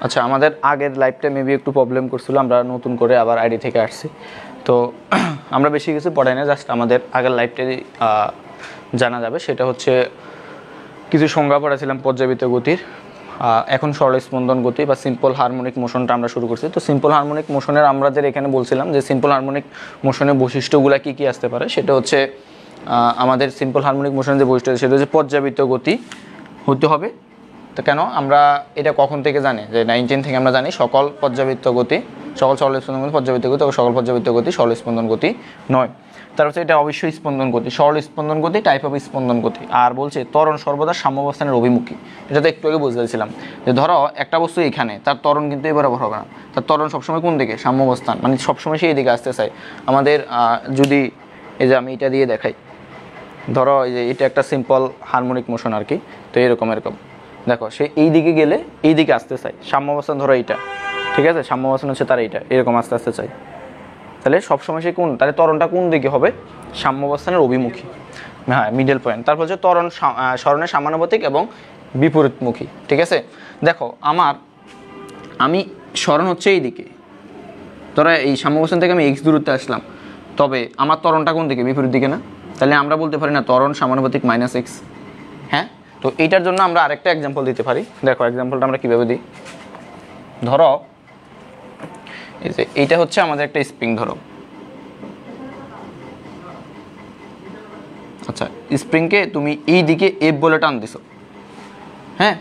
আচ্ছা, আমাদের আগের লাইভটা মেবি একটু প্রবলেম করছিল, আমরা নতুন করে আবার আইডি থেকে আসছি। তো আমরা বেশি কিছু পড়াই না, জাস্ট আমাদের আগের লাইভটাই জানা যাবে। সেটা হচ্ছে কিছু সংজ্ঞা পড়াছিলাম পর্যাবৃত্ত গতির। এখন সরল স্পন্দন গতি বা সিম্পল হারমোনিক মোশনটা আমরা শুরু করছি। তো সিম্পল হারমোনিক মোশনের আমরা যে এখানে বলছিলাম যে সিম্পল হারমোনিক মোশনের বৈশিষ্ট্যগুলো কী কী আসতে পারে, সেটা হচ্ছে আমাদের সিম্পল হারমোনিক মোশনের যে বৈশিষ্ট্য সেটা হচ্ছে পর্যাবৃত্ত গতি হতে হবে। তো কেন আমরা এটা কখন থেকে জানি, যে 19 থেকে আমরা জানি সকল পর্যাবৃত্ত গতি, সকল সরল স্পন্দন গতি পর্যাবৃত্ত গতি, সকল পর্যাবৃত্ত গতি সরল স্পন্দন গতি নয়। তার হচ্ছে এটা অবশ্যই স্পন্দন গতি, সরল স্পন্দন গতি, টাইপ অফ স্পন্দন গতি। আর বলছে ত্বরণ সর্বদা সাম্যাবস্থানের অভিমুখী। এটা তো একটু আগে বুঝতেছিলাম যে ধরো একটা বস্তু এখানে, তার ত্বরণ কিন্তু এই বরাবর হবে না, তার ত্বরণ সবসময় কোন দিকে, সাম্যাবস্থান, মানে সবসময় সেই দিকে আসতে চাই। আমাদের যদি এই যে আমি এটা দিয়ে দেখাই, ধরো এই যে এটা একটা সিম্পল হারমোনিক মোশন আর কি। তো এরকম দেখো, সে এই দিকে গেলে এই দিকে আসতে চাই, সাম্যাবস্থান ধরো এইটা, ঠিক আছে, সাম্যাবস্থান হচ্ছে তার এইটা, এরকম আস্তে আস্তে চাই। তাহলে সবসময় সে তাহলে ত্বরণটা কোন দিকে হবে, সাম্যাবস্থানের অভিমুখী, হ্যাঁ, মিডল পয়েন্ট। তারপর হচ্ছে ত্বরণ সরণের সমানুপাতিক এবং বিপরীতমুখী, ঠিক আছে। দেখো আমি সরণ হচ্ছে এই দিকে, ধরো এই সাম্যাবস্থান থেকে আমি এক্স দূরত্বে আসলাম, তবে আমার ত্বরণটা কোন দিকে, বিপরীত দিকে না। তাহলে আমরা বলতে পারি না ত্বরণ সমানুপাতিক -x। হ্যাঁ, তো এইটার জন্য আমরা আরেকটা এক্সাম্পল দিতে পারি। দেখো এক্সাম্পলটা আমরা কীভাবে দিই, ধরো এই যে এইটা হচ্ছে আমাদের একটা স্প্রিং, ধরো আচ্ছা, স্প্রিংকে তুমি এই দিকে এফ বলে টান দিছো, হ্যাঁ,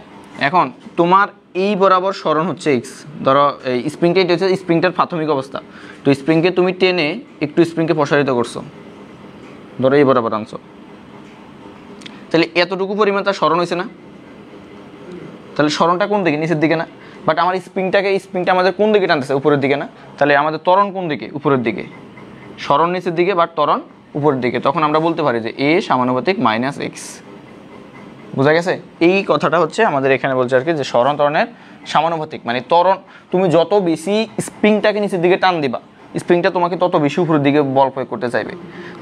এখন তোমার এই বরাবর সরণ হচ্ছে এক্স। ধরো এই স্প্রিংটা, এটা হচ্ছে স্প্রিংটার প্রাথমিক অবস্থা। তো স্প্রিংকে তুমি টেনে একটু স্প্রিংকে প্রসারিত করছো, ধরো এই বরাবর আনছো, তাহলে এতটুকু পরিমাণ তার সরণ হয়েছে না। তাহলে সরণটা কোন দিকে, নিচের দিকে না। বাট আমার স্প্রিংটা আমাদের কোন দিকে টানতেছে, উপরের দিকে না। তাহলে আমাদের ত্বরণ কোন দিকে, উপরের দিকে। সরণ নিচের দিকে বাট ত্বরণ উপরের দিকে। তখন আমরা বলতে পারি যে এ সমানুপাতিক -x। বোঝা গেছে? এই কথাটা হচ্ছে আমাদের এখানে বলছে আর কি, যে সরণ ত্বরণের সমানুপাতিক, মানে ত্বরণ তুমি যত বেশি স্প্রিংটাকে নিচের দিকে টান দিবা, স্প্রিংটা তোমাকে তত বেশি উপরের দিকে বল প্রয়োগ করতে চাইবে,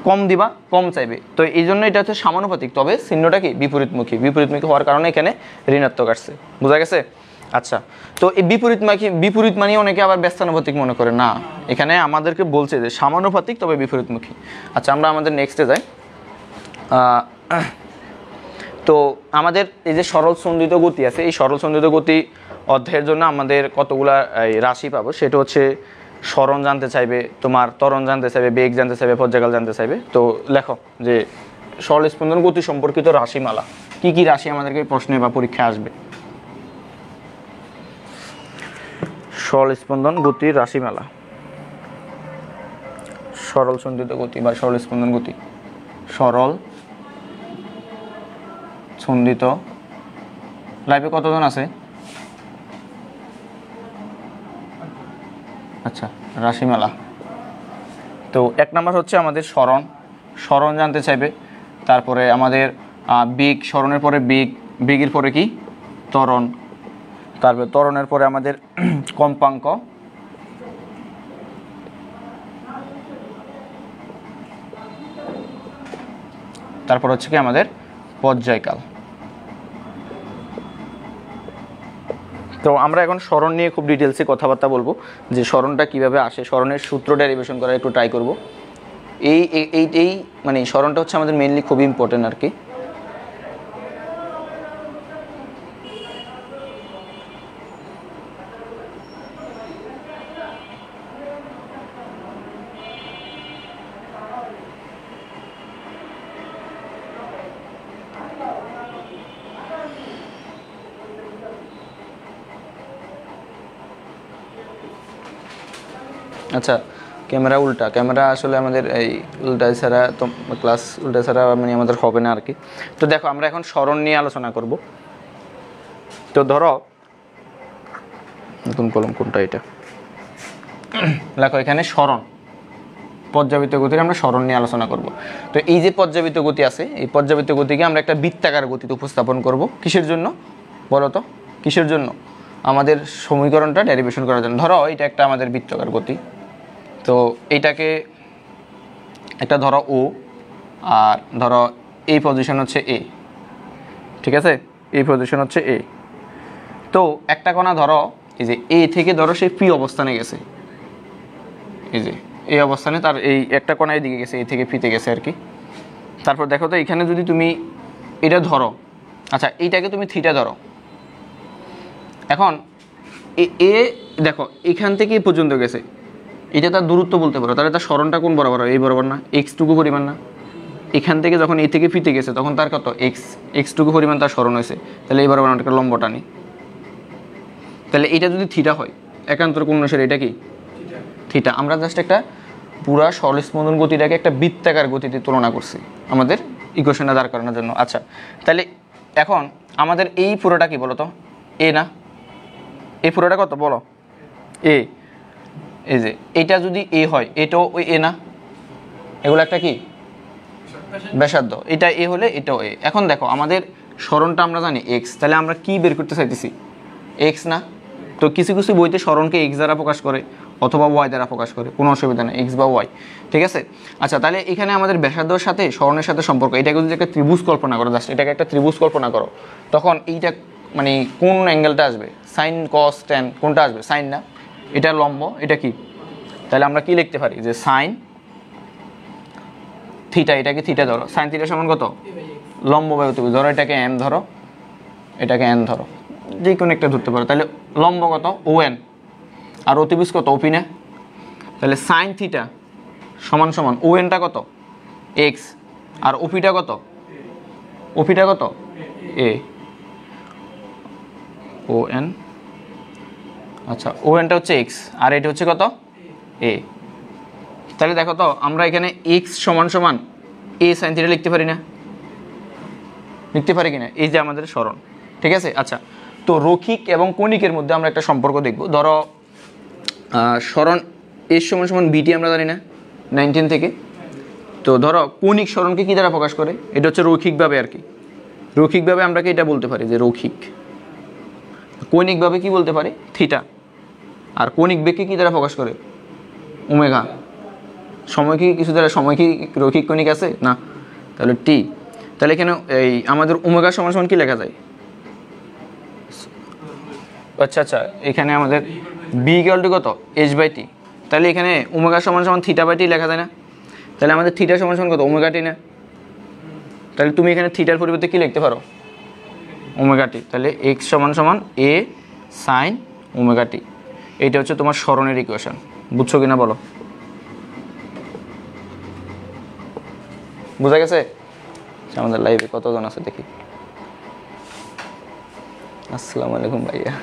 কম দিবা কম চাইবে। তো এই জন্য এটা হচ্ছে সমানুপাতিক, তবে চিহ্নটা কি, বিপরীতমুখী। বিপরীতমুখী হওয়ার কারণে এখানে ঋণাত্মক আসছে। বোঝা গেছে? আচ্ছা, তো এই বিপরীত মানে অনেকে আবার ব্যস্তানুপাতিক মনে করে না, এখানে আমাদেরকে বলছে যে সমানুপাতিক তবে বিপরীতমুখী। আচ্ছা, আমরা আমাদের নেক্সটে যাই। তো আমাদের এই যে সরল সন্ধিত গতি আছে, এই সরল সন্ধিত গতি অধ্যায়ের জন্য আমাদের কতগুলা রাশি পাবো, সেটা হচ্ছে সরণ জানতে চাইবে, তোমার ত্বরণ জানতে চাইবে, বেগ জানতে চাইবে, পর্যায়কাল জানতে চাইবে। তো লেখো যে সরল স্পন্দন গতি সম্পর্কিত রাশিমালা, কি কি রাশি আমাদেরকে প্রশ্নে বা পরীক্ষায় আসবে। সরল স্পন্দন গতির রাশিমালা, সরল সন্ধিত গতি বা সরল স্পন্দন গতি, সরল সন্ধিত। লাইভে কতজন আছে? আচ্ছা, রাশিমালা। তো 1 নাম্বার হচ্ছে আমাদের সরণ জানতে চাইবে। তারপরে আমাদের বেগ, সরণের পরে বেগের পরে কি, ত্বরণ। তারপরে ত্বরণের পরে আমাদের কম্পাঙ্ক। তারপর হচ্ছে কি আমাদের পর্যায়কাল। তো আমরা এখন সরণ নিয়ে খুব ডিটেলসে কথাবার্তা বলবো, যে সরণটা কিভাবে আসে, সরণের সূত্র ডেরিভেশন করা একটু ট্রাই করব। এই মানে সরণটা হচ্ছে আমাদের মেইনলি খুব ইম্পর্টেন্ট আর কি। আচ্ছা, ক্যামেরা উল্টা, ক্যামেরা আসলে আমাদের এই উল্টা ছাড়া তো ক্লাস উল্টা ছাড়া মানে আমাদের হবে না আর কি। তো দেখো, আমরা এখন সরণ নিয়ে আলোচনা করব। তো ধরো নতুন কলম কোনটা, এটা লেখো, এখানে সরণ, পর্যাবৃত্ত গতির আমরা সরণ নিয়ে আলোচনা করব। তো এই যে পর্যাবৃত্ত গতি আছে, এই পর্যাবৃত্ত গতিকে আমরা একটা বৃত্তাকার গতিতে উপস্থাপন করব। কিসের জন্য বলো তো, কিসের জন্য? আমাদের সমীকরণটা ডেরিভেশন করার জন্য। ধরো এটা একটা আমাদের বৃত্তাকার গতি, তো এইটাকে একটা ধরো ও, আর ধরো এই পজিশন হচ্ছে এ, ঠিক আছে, এই পজিশন হচ্ছে এ। তো একটা কণা ধরো এই যে এ থেকে ধরো সে পি অবস্থানে গেছে, এই যে এই অবস্থানে তার এই একটা কোণা এদিকে গেছে, এ থেকে পিতে গেছে আর কি। তারপর দেখো তো এখানে যদি তুমি এটা ধরো, আচ্ছা এইটাকে তুমি থিটা ধরো, এখন এ দেখো এখান থেকে এই পর্যন্ত গেছে, এটা তার দূরত্ব বলতে পারো, তাহলে তার সরণটা কোন বরাবর হয়? এই বরাবর না? এক্স টুকু পরিমাণ না? এখান থেকে যখন এ থেকে পিতে গেছে তখন তার কত? এক্স টুকু পরিমাণ তার সরণ হয়েছে, তাহলে এই বরাবর একটা লম্ব টানি, তাহলে এটা যদি থিটা হয় একান্তর কোণ অনুসারে এটা কি থিটা। আমরা জাস্ট একটা পুরা সরল স্পন্দন গতিটাকে একটা বৃত্তাকার গতিতে তুলনা করছি আমাদের ইকুয়েশনটা দাঁড় করানোর জন্য। আচ্ছা তাহলে এখন আমাদের এই পুরোটা কি বলো তো? এ না? এই পুরোটা কত বলো? এ। এই যে এটা যদি এ হয়, এটাও ওই এ না? এগুলো একটা কি ব্যাসার্ধ, এটা এ হলে এটাও এ। এখন দেখো আমাদের সরণটা আমরা জানি এক্স, তাহলে আমরা কি বের করতে চাইতেছি? এক্স না? তো কিছু কিছু বইতে সরণকে এক্স দ্বারা প্রকাশ করে অথবা ওয়াই দ্বারা প্রকাশ করে, কোনো অসুবিধা নেই, এক্স বা ওয়াই, ঠিক আছে। আচ্ছা তাহলে এখানে আমাদের ব্যাসার্ধের সাথে সরণের সাথে সম্পর্ক, এটাকে যদি একটা ত্রিভুজ কল্পনা করো, জাস্ট এটাকে একটা ত্রিভুজ কল্পনা করো, তখন এইটা মানে কোন অ্যাঙ্গেলটা আসবে? সাইন কস ট্যান কোনটা আসবে? সাইন না? এটা লম্ব, এটা কি? তাহলে আমরা কি লিখতে পারি যে সাইন থিটা, এটাকে থিটা ধরো, সাইন থিটা সমান কত? লম্ব বাই অতিভুজ, ধরো এটাকে এন ধরো, এটাকে এন ধরো, যে কোনো একটা ধরতে পারো। তাহলে লম্ব কত? ও এন, আর অতিভুজ কত? ওপি না? তাহলে সাইন থিটা সমান সমান ও এনটা কত? এক্স, আর ওপিটা কত? ওপিটা কত? এ। ও এন, আচ্ছা ও এনটা হচ্ছে এক্স আর এটা হচ্ছে কত? এ। তাহলে দেখো তো আমরা এখানে এক্স সমান সমান এ সাইন থিটা লিখতে পারি না? লিখতে পারি কিনা? এই যে আমাদের সরণ, ঠিক আছে। আচ্ছা তো রৈখিক এবং কণিকের মধ্যে আমরা একটা সম্পর্ক দেখব। ধরো সরণ এর সমান সমান বিটি আমরা জানি না 19 থেকে। তো ধরো কণিক সরণকে কী দ্বারা প্রকাশ করে? এটা হচ্ছে রৈখিকভাবে আর কি, রৈখিকভাবে আমরা কি এটা বলতে পারি যে রৈখিক। কণিকভাবে কি বলতে পারি? থিটা। আর কণিক বেগকে কী দ্বারা প্রকাশ করে? ওমেগা। সময় কি কিছু দ্বারা, সময় কি রৈখিক কণিক আছে? না। তাহলে টি। তাহলে এখানে এই আমাদের ওমেগা সমান সমান কি লেখা যায়? আচ্ছা আচ্ছা এখানে আমাদের বি ইকুয়াল টু কত? H by T. তাহলে এখানে ওমেগা সমান সমান থিটা বাই টি লেখা যায় না? তাহলে আমাদের থিটা সমান সমান কত? ওমেগা টি না? তাহলে তুমি এখানে থিটার পরিবর্তে কি লিখতে পারো? Omega t. তাহলে এক্স সমান সমান এ সাইন ওমেগা টি। এইটা হচ্ছে তোমার সরণের ইকুয়েশন। বুঝছো কিনা বলো? বুঝা গেছে? আমাদের লাইভে কতজন আছে দেখি। আসসালামু আলাইকুম ভাইয়া।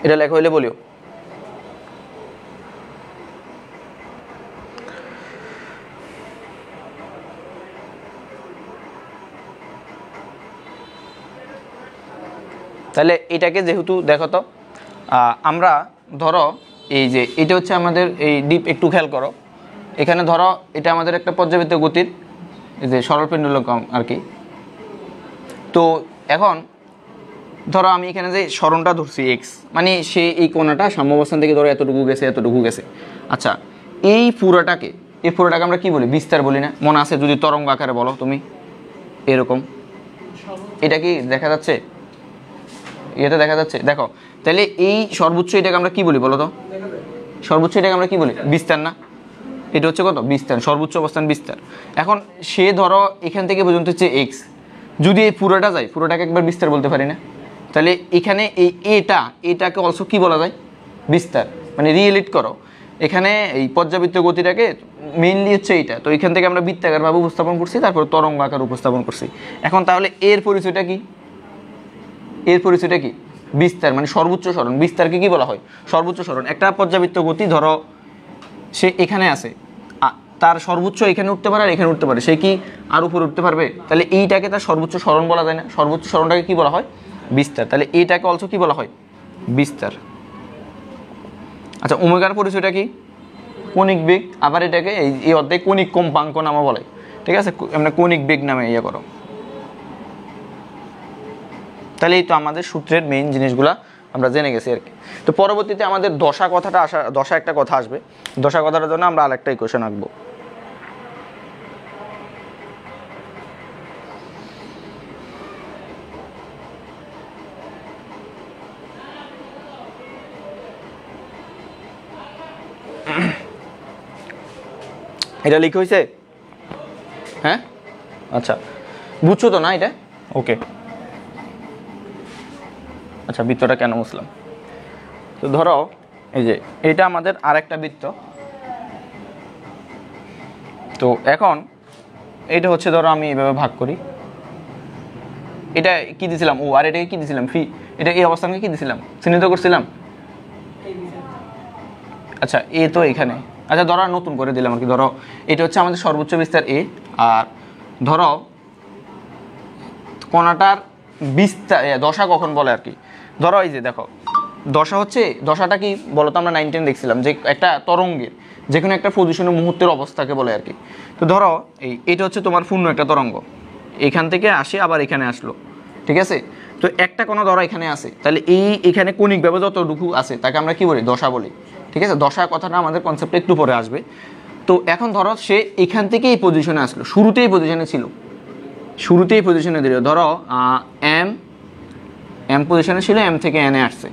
এটা লেখা হইলে বলিও। তাহলে এটাকে যেহেতু দেখো তো আমরা ধরো এই যে এটা হচ্ছে আমাদের এই ডিপ, একটু খেয়াল করো এখানে ধরো এটা আমাদের একটা পর্যাবৃত্ত গতির এই যে সরল পেন্ডুলাম আর কি। তো এখন ধরো আমি এখানে যে সরণটা ধরছি এক্স, মানে সে এই কোণাটা সাম্যাবস্থান থেকে ধরো এতটুকু গেছে এতটুকু গেছে। আচ্ছা এই পুরোটাকে আমরা কি বলি? বিস্তার বলি না? মনে আছে যদি তরঙ্গ আকারে বলো তুমি এরকম, এটা কি দেখা যাচ্ছে? এটা দেখা যাচ্ছে? দেখো তাহলে এই সর্বোচ্চ এটাকে আমরা কি বলি বলো তো? সর্বোচ্চ এটাকে আমরা কি বলি? বিস্তার না? এটা হচ্ছে কত? বিস্তার, সর্বোচ্চ অবস্থান বিস্তার। এখন সে ধরো এখান থেকে পর্যন্ত হচ্ছে এক্স, যদি এই পুরোটা যায় পুরোটাকে একবার বিস্তার বলতে পারি না? তাহলে এখানে এই এটাকে অলসো কি বলা যায়? বিস্তার। মানে রিয়েলিট করো এখানে এই পর্যাবৃত্ত গতিটাকে মেইনলি হচ্ছে এইটা, তো এখান থেকে আমরা বৃত্তাকারভাবে উপস্থাপন করছি, তারপর তরঙ্গ আকার উপস্থাপন করছি। এখন তাহলে এর পরিচয়টা কি? এর পরিচয়টা কি? বিস্তার, মানে সর্বোচ্চ সরণ। বিস্তারকে কি বলা হয়? সর্বোচ্চ সরণ। একটা পর্যাবৃত্ত গতি ধরো সে এখানে আছে, তার সর্বোচ্চ এখানে উঠতে পারে আর এখানে উঠতে পারে, সে কি আর উপরে উঠতে পারবে? তাহলে এইটাকে তার সর্বোচ্চ সরণ বলা যায় না? সর্বোচ্চ সরণটাকে কি বলা হয়? বিস্তার। তাহলে এইটাকে অলসো কি বলা হয়? বিস্তার। আচ্ছা ওমেগার পরিচয়টা কি? কণিক বেগ। আবার এটাকে এই অধ্যায়ে কণিক কম্পাঙ্ক নামে বলে, ঠিক আছে? আমরা কণিক বেগ নামে ইয়ে করো। তাহলে এই তো আমাদের সূত্রের মেইন জিনিসগুলা আমরা জেনে গেছি আর কি। তো পরবর্তীতে আমাদের দশা কথাটা দশা একটা কথা আসবে, দশা কথাটার জন্য আমরা আরেকটা ইকুয়েশন আঁকবো। এটা লিখ হয়েছে? হ্যাঁ, আচ্ছা বুঝছো তো না এটা? ওকে, আচ্ছা বৃত্তটা কেন মুছলাম, তো ধরো এই যে এটা আমাদের আরেকটা বৃত্ত। তো এখন এটা হচ্ছে ধরো আমি এইভাবে ভাগ করি, এটা কি দিছিলাম ও, আর এটাকে কি দিছিলাম ফি, এটা এই অবস্থানকে কি দিছিলাম চিহ্নিত করছিলাম। আচ্ছা এ তো এখানে, আচ্ছা ধরো নতুন করে দিলাম আর কি। ধরো এটা হচ্ছে আমাদের সর্বোচ্চ বিস্তার এ, আর ধরো কোণাটার বিস্তার দশা কখন বলে আর কি। ধরো এই যে দেখো দশা হচ্ছে, দশাটা কি বলতো, আমরা 9 10 দেখছিলাম যে একটা তরঙ্গের যে কোনো একটা পজিশনের মুহূর্তের অবস্থাকে বলে আর কি। তো ধরো এটা হচ্ছে তোমার পূর্ণ একটা তরঙ্গ, এখান থেকে আসে আবার এখানে আসলো, ঠিক আছে। তো একটা কোনো ধরো এখানে আসে, তাহলে এখানে কণিকভাবে যতটুকু আছে তাকে আমরা কি বলি, দশা বলি, ঠিক আছে। দশা কথাটা আমাদের কনসেপ্টে একটু পরে আসবে। তো এখন ধরো সে এখান থেকে এই পজিশনে আসলো, শুরুতেই পজিশনে ছিল, শুরুতেই পজিশনে দিল, ধরো এম পজিশনে ছিল, এম থেকে এনে আসছে,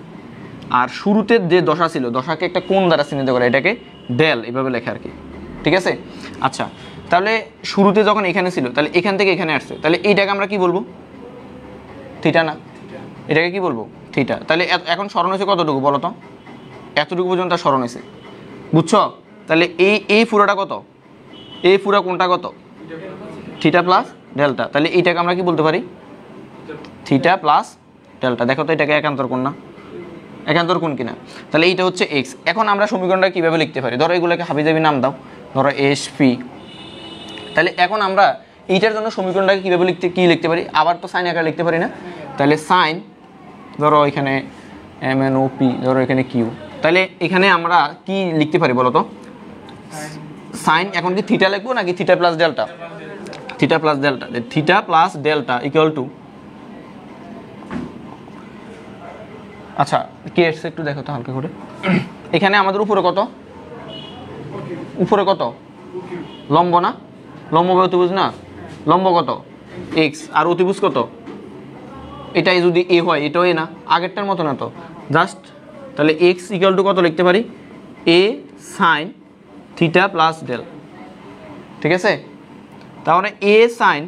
আর শুরুতে যে দশা ছিল দশাকে একটা কোণ দ্বারা চিহ্নিত করে, এটাকে ডেল এভাবে লেখা আর কি, ঠিক আছে। আচ্ছা তাহলে শুরুতে যখন এখানে ছিল তাহলে এখান থেকে এখানে আসছে, তাহলে এইটাকে আমরা কি বলবো, থিটা না, এটাকে কি বলবো, থিটা। তাহলে এখন স্মরণ হয়েছে কতটুকু বলো তো, এতটুকু পর্যন্ত স্মরণ হয়েছে, বুঝছো। তাহলে এই পুরোটা কত, এই পুরো কোণটা কত, থিটা প্লাস ডেল্টা। তাহলে এইটাকে আমরা কি বলতে পারি, থিটা প্লাস ডেল্টা। দেখো তো এটাকে একান্তর কোণ না, একান্তর কোণ কিনা। তাহলে এইটা হচ্ছে এক্স। এখন আমরা সমীকরণটা কীভাবে লিখতে পারি, ধরো এগুলোকে হাবিজাবি নাম দাও, ধরো এস পি। তাহলে এখন আমরা এইটার জন্য সমীকরণটাকে কীভাবে লিখতে পারি, আবার তো সাইন আকারে লিখতে পারি না। তাহলে সাইন, ধরো এখানে এম এন ও পি, ধরো এখানে কিউ, তাহলে এখানে আমরা কি লিখতে পারি বলো তো, সাইন এখন কি থিটা লিখবো নাকি theta plus delta, theta plus delta, theta plus delta equal to, আচ্ছা কে এসছে একটু দেখো তো হালকা করে। এখানে আমাদের উপরে কত, উপরে কত লম্ব না, লম্ব বা অতিভুজ না, লম্ব কত এক্স, আর অতিভুজ কত, এটাই যদি এ হয় এটাও এ না, আগেরটার মতো না তো জাস্ট। তাহলে এক্স ইকুয়াল টু কত লিখতে পারি, এ সাইন থিটা প্লাস ডেল, ঠিক আছে। তাহলে এ সাইন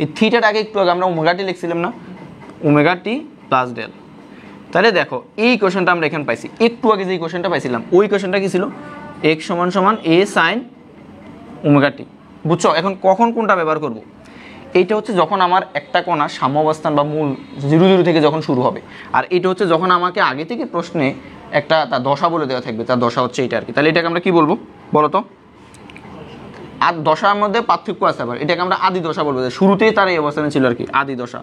এই থিটার আগে একটু আগে আমরা ওমেগা টি লিখছিলাম না, ওমেগা টি প্লাস ডেল। তাহলে দেখো এই কোশ্চেনটা আমরা এখানে পাইছি, একটু আগে যে কোশ্চেনটা পাইছিলাম ওই কোশ্চেনটা কি ছিল, এক্স সমান সমান এ সাইন ওমেগা টি, বুঝছো। এখন কখন কোনটা ব্যবহার করব, এইটা হচ্ছে যখন আমার একটা কোণা সাম্য অবস্থান বা মূল 0 0 থেকে যখন শুরু হবে, আর এটা হচ্ছে যখন আমাকে আগে থেকে প্রশ্নে একটা তার দশা বলে দেওয়া থাকবে, তার দশা হচ্ছে এটা আর কি। তাহলে এটাকে আমরা কি বলবো বলো তো, আর দশার মধ্যে পার্থক্য আছে, আবার এটাকে আমরা আদি দশা বলবো, শুরুতেই তার এই অবস্থানে ছিল আর কি, আদি দশা।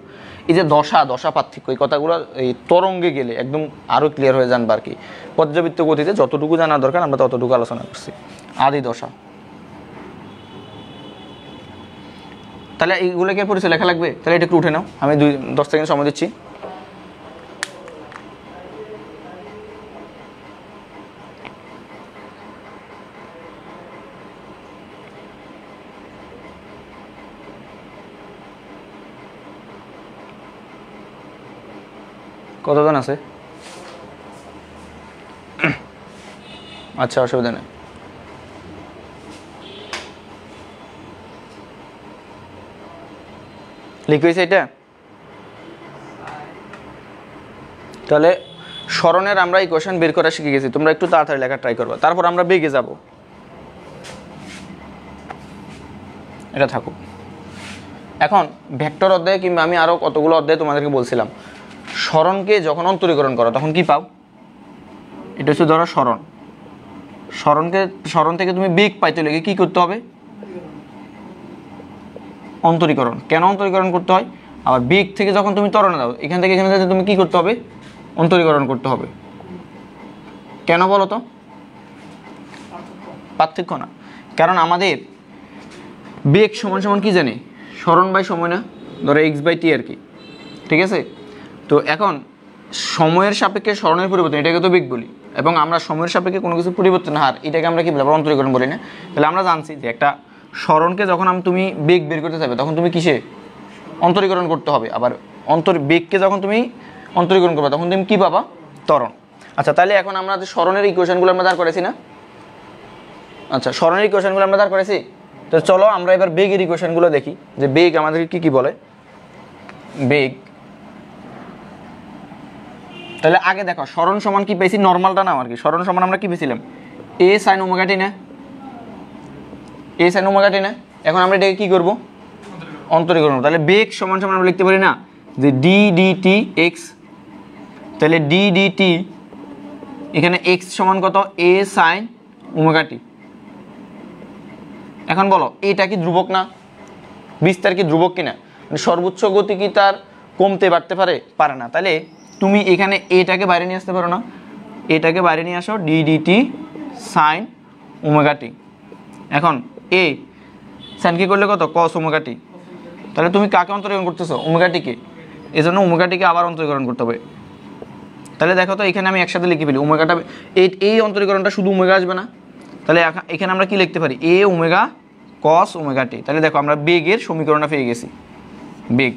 এই যে দশা পার্থক্য, এই কথাগুলো এই তরঙ্গে গেলে একদম আরও ক্লিয়ার হয়ে জানবা আর কি। পর্যাবৃত্ত গতিতে যতটুকু জানা দরকার আমরা ততটুকু আলোচনা করছি, আদি দশা। তাহলে এইগুলোকে পরিচয় লেখা লাগবে, তাহলে এটা একটু উঠে নাও, আমি 10 সেকেন্ড সময় দিচ্ছি। কতজন আছে, আচ্ছা অসুবিধা নেই। লিখেছি এটা, তাহলে স্মরণের আমরা এই কোশ্চেন বের করা শিখে গেছি, তোমরা একটু তাড়াতাড়ি লেখা ট্রাই করবে, তারপর আমরা বেগে যাব। এটা থাকুক। এখন ভেক্টর অধ্যায়ে কিংবা আমি আরও কতগুলো অধ্যায়ে তোমাদেরকে বলছিলাম, স্মরণকে যখন অন্তরীকরণ করো তখন কি পাও, এটা হচ্ছে ধরো স্মরণ, স্মরণ থেকে তুমি বেগ পাইতে লেগে কি করতে হবে, অন্তরীকরণ। কেন অন্তরীকরণ করতে হয়, আবার বেগ থেকে যখন তুমি ত্বরণে দাও এখান থেকে এখানে তুমি কি করতে হবে, অন্তরীকরণ করতে হবে। কেন বলো তো, পার্থক্য না, কারণ আমাদের বেগ সমান সমান কি জানি, স্মরণ বাই সময় না, ধরো x/t আর কি, ঠিক আছে। তো এখন সময়ের সাপেক্ষে স্মরণের পরিবর্তন, এটাকে তো বেগ বলি, এবং আমরা সময়ের সাপেক্ষে কোনো কিছু পরিবর্তন হার, এটাকে আমরা কি বলি, আবার অন্তরীকরণ বলি না। তাহলে আমরা জানছি যে একটা স্মরণকে যখন তুমি বেগ বের করতে যাবে তখন তুমি কিসে অন্তরীকরণ করতে হবে, আবার বেগকে যখন তুমি অন্তরীকরণ করবে তখন তুমি কী পাবা, ত্বরণ। আচ্ছা, তাহলে এখন আমরা যে স্মরণের ইকুয়েশনগুলো আমরা দাঁড় করেছি না, আচ্ছা স্মরণের ইকুয়েশনগুলো আমরা দাঁড় করেছি, তো চলো আমরা এবার বেগের ইকুয়েশনগুলো দেখি যে বেগ আমাদের কি কি বলে। বেগ, তাহলে আগে দেখো স্মরণ সমান কি পেয়েছি, নর্মালটা নাও আর কি। স্মরণ সমান আমরা কি পেয়েছিলাম, এ সাইন ওমেগা টি না, এ সাইন ওমেগা টি না। এখন আমরা এটাকে কি করবো, অন্তরীকরণ। তাহলে বেগ সমান সমান আমরা লিখতে পারি না যে ডি ডি টি এক্স, তাহলে ডি ডি টি এখানে এক্স সমান কত, এ সাইন ওমেগা টি। এখন বলো এটা কি ধ্রুবক না, বিস্তার কি ধ্রুবক কিনা, মানে সর্বোচ্চ গতি কি তার কমতে বাড়তে পারে না। তাহলে তুমি এখানে এটাকে বাইরে নিয়ে আসতে পারো না, এটাকে বাইরে নিয়ে আসো, d d t sine omega t. এখন এ সাইন কি করলে কত, কস ওমেগা টি। তাহলে তুমি কাকে অন্তরীকরণ করতেছো, ওমেগা টিকে, এই জন্য ওমেগা টিকে আবার অন্তরীকরণ করতে হবে। তাহলে দেখো তো এখানে আমি একসাথে লিখে ফেলি ওমেগাটা, এই অন্তরীকরণটা শুধু ওমেগা আসবে না, তাহলে এখানে আমরা কি লিখতে পারি, এ ওমেগা কস ওমেগা টি। তাহলে দেখো আমরা বেগের সমীকরণটা পেয়ে গেছি, বেগ।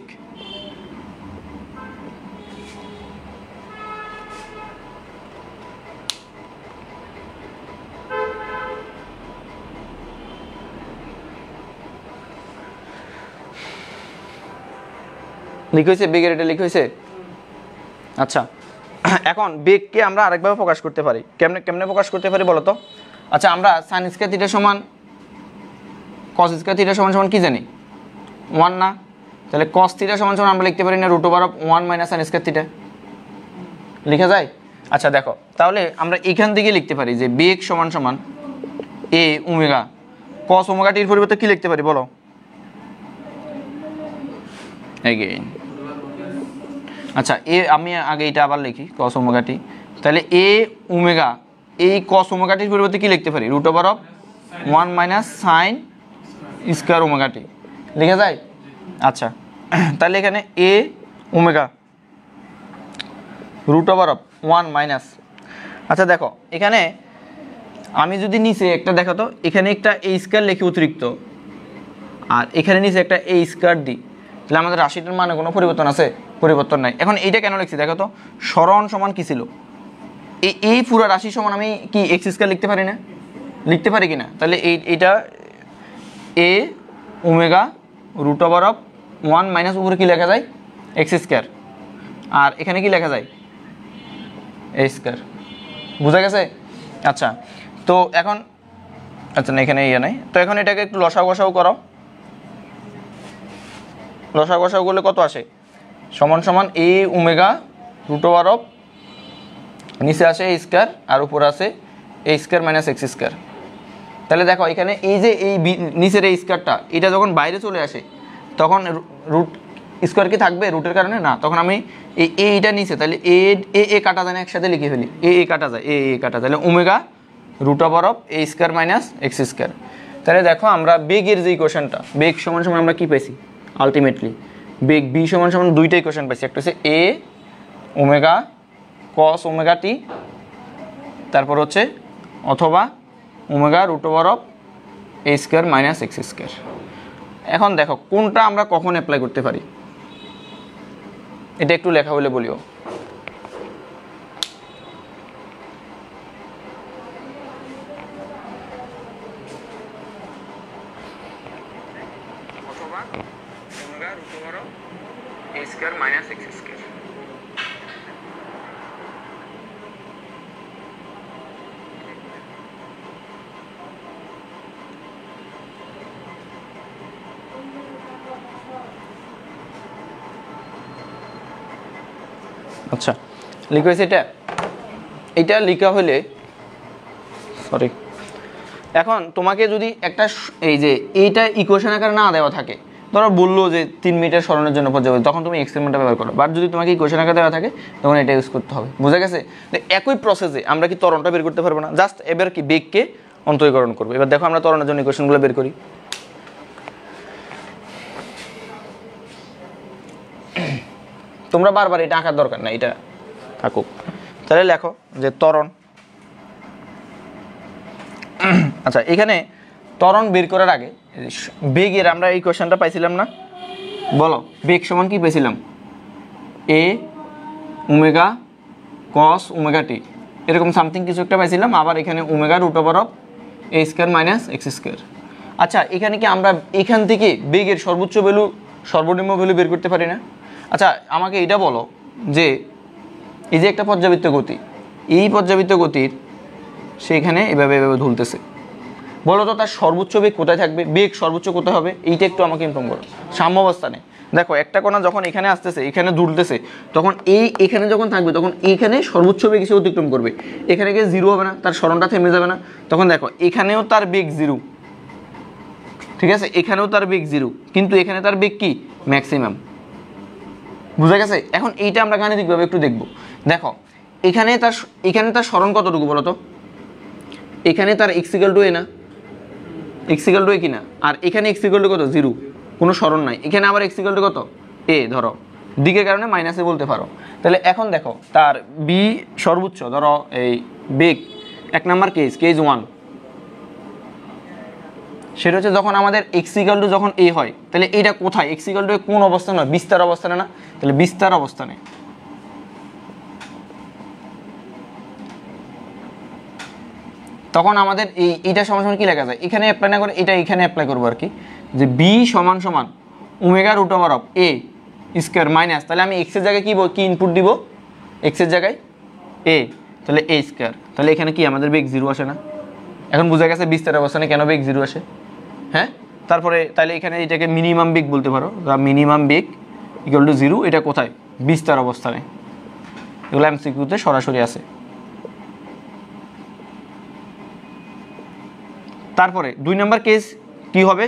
লিখ হয়েছে, বেগের এটা লিখ হয়েছে। আচ্ছা, এখন বেগকে আমরা আরেকভাবে প্রকাশ করতে পারি, কেমনে প্রকাশ করতে পারি বলো তো। আচ্ছা, আমরা সাইন স্কয়ার থিটা সমান কস স্কয়ার থিটা সমান সমান কি জানি, 1 না। তাহলে কস থিটা সমান সমান আমরা লিখতে পারি না root over of 1 minus sine square theta, লেখা যায়। আচ্ছা দেখো, তাহলে আমরা এখান থেকে লিখতে পারি যে বেগ সমান সমান এ ওমেগা কস ওমেগা টির পরিবর্তে কি লিখতে পারি বলো, এগেইন। আচ্ছা, আমি আগে এটা আবার লিখি কস ওমেগা টি। তাহলে এ ওমেগা, এই কস ওমেগা টির পরিবর্তে কি লিখতে পারি, root over of 1 minus sine square omega t, লেখা যায়। আচ্ছা, তাহলে এখানে a omega root over of 1 minus, আচ্ছা দেখো এখানে আমি যদি নিচে একটা দেখো তো, এখানে একটা এ স্কয়ার লিখি অতিরিক্ত, আর এখানে নিচে একটা এ স্কয়ার দিই, তাহলে আমাদের রাশিটার মানে কোনো পরিবর্তন আছে, পরিবর্তন নাই। এখন এইটা কেন লিখছি দেখো তো, স্মরণ সমান কি ছিল, এই পুরো রাশি সমান আমি কি এক্স স্কয়ার লিখতে পারি না, লিখতে পারি কি না। তাহলে এইটা a omega root over of 1 minus উপরে কি লেখা যায়, এক্স স্কয়ার, আর এখানে কি লেখা যায়, এ স্কয়ার। বুঝা গেছে। আচ্ছা, তো এখন আচ্ছা না এখানে ইয়ে নাই, তো এখন এটাকে একটু লসাগু করো, লসাগু করলে কত আসে, সমান সমান এ ওমেগা রুট ওভার অফ, নিচে আসে এ স্কয়ার আর উপরে আসে এ স্কয়ার মাইনাস এক্স স্কয়ার। তাহলে দেখো এখানে এই যে এই নিচের এই স্কয়ারটা, এটা যখন বাইরে চলে আসে তখন রুট স্কয়ার কি থাকবে রুটের কারণে না, তখন আমি এইটা নিচে, তাহলে এ কাটা যায় না, একসাথে লিখে ফেলি, এ কাটা যায়, এ কাটা, তাহলে omega root over of a square minus x square. তাহলে দেখো আমরা বেগের যে ইকুয়েশনটা, বেগ সমান সমান আমরা কি পাইছি আলটিমেটলি, বেগ বি সমান সমান দুইটা ইকুয়েশন পাইছি, একটা হচ্ছে এ ওমেগা কস ওমেগা টি, তারপর হচ্ছে অথবা omega root over of a square minus x square. এখন দেখো কোনটা আমরা কখন অ্যাপ্লাই করতে পারি, এটা একটু লেখা হলে বলিও। অথবা omega root over of a square minus x square. আচ্ছা, লিখা হয়েছে এটা লিখা হলে, সরি, এখন তোমাকে যদি একটা এই যে এইটা ইকুয়েশন আকারে না দেওয়া থাকে, ধরো বললো যে 3 মিটার সরানোর জন্য পর্যাপ্ত, তখন তুমি এক্সপেরিমেন্টটা ব্যবহার করো, বাট যদি তোমাকে ইকুয়েশন আকারে দেওয়া থাকে তখন এটা ইউজ করতে হবে। বুঝা গেছে। একই প্রসেসে আমরা কি ত্বরণটা বের করতে পারবো না, জাস্ট এবার কি বেগকে অন্তরীকরণ করবো। এবার দেখো আমরা ত্বরণের জন্য ইকুয়েশনগুলো বের করি। তোমরা বারবার এটা আঁকার দরকার না, এটা থাকুক। তাহলে লেখো যে ত্বরণ। আচ্ছা, এখানে ত্বরণ বের করার আগে বেগের আমরা এই কোয়েশ্চেনটা পাইছিলাম না? বলো, বেগ সমান কি পেয়েছিলাম? এ ওমেগা কস ওমেগা টি, এরকম সামথিং কিছু একটা পাইছিলাম। আবার এখানে omega root over of a square minus x square. আচ্ছা, এখানে কি আমরা এখান থেকে বেগের সর্বোচ্চ ভ্যালু সর্বনিম্ন ভ্যালু বের করতে পারি না? আচ্ছা, আমাকে এটা বলো যে এই যে একটা পর্যাবৃত্ত গতি, এই পর্যাবৃত্ত গতির সেইখানে এভাবে এভাবে ঝুলতেছে, বলো তো তার সর্বোচ্চ বেগ কোথায় থাকবে? বেগ সর্বোচ্চ কোথায় হবে? এইটা একটু আমাকে ইনফর্ম করো। সাম্যাবস্থানে দেখো, একটা কণা যখন এখানে আসতেছে, এখানে ঝুলতেছে, তখন এখানে যখন থাকবে তখন এইখানে সর্বোচ্চ বেগ এসে অতিক্রম করবে। এখানে গিয়ে জিরো হবে না, তার সরণটা থেমে যাবে না। তখন দেখো এখানেও তার বেগ জিরো, ঠিক আছে, এখানেও তার বেগ জিরো, কিন্তু এখানে তার বেগ কি? ম্যাক্সিমাম। বুঝা গেছে? এখন এইটা আমরা গাণিতিকভাবে একটু দেখব। দেখো এখানে তার সরণ কতটুকু বলো তো? এখানে তার এক্স ইকুয়াল টু এ না? এক্স ইকুয়াল টু এ কিনা? আর এখানে এক্স ইকুয়াল টু কত? জিরো, কোনো সরণ নাই। এখানে আবার এক্স ইকুয়াল টু কত? এ, ধরো দিকের কারণে মাইনাসে বলতে পারো। তাহলে এখন দেখো তার বি সর্বোচ্চ, ধরো এই বেগ 1 নাম্বার কেস 1, সেটা হচ্ছে যখন আমাদের এক্স ইকুয়াল টু যখন এ হয়, তাহলে এইটা কোথায়? এক্স ইকুয়াল টু কোন অবস্থানে হয়? বিস্তার অবস্থানে না? তাহলে বিস্তার অবস্থানে। তখন আমাদের এইটা সমান সমান কি লেখা যায়? এখানে অ্যাপ্লাই না করে এটা এখানে অ্যাপ্লাই করবো আর কি, যে বি সমান সমান omega root over of a square minus, তাহলে আমি এক্সের জায়গায় কি ইনপুট দিব? এক্সের জায়গায় এ, তাহলে এ স্কোয়ার। তাহলে এখানে কি আমাদের বেগ জিরো আসে না? এখন বোঝা গেছে বিস্তার অবস্থানে কেন বেগ জিরো আসে। হ্যাঁ, তারপরে তাহলে এখানে এটাকে মিনিমাম বেগ বলতে পারো, minimum beg equal to zero. এটা কোথায়? বিস্তার অবস্থানে। এগুলো এমসিকিউতে সরাসরি আছে। তারপরে 2 নাম্বার কেস কি হবে?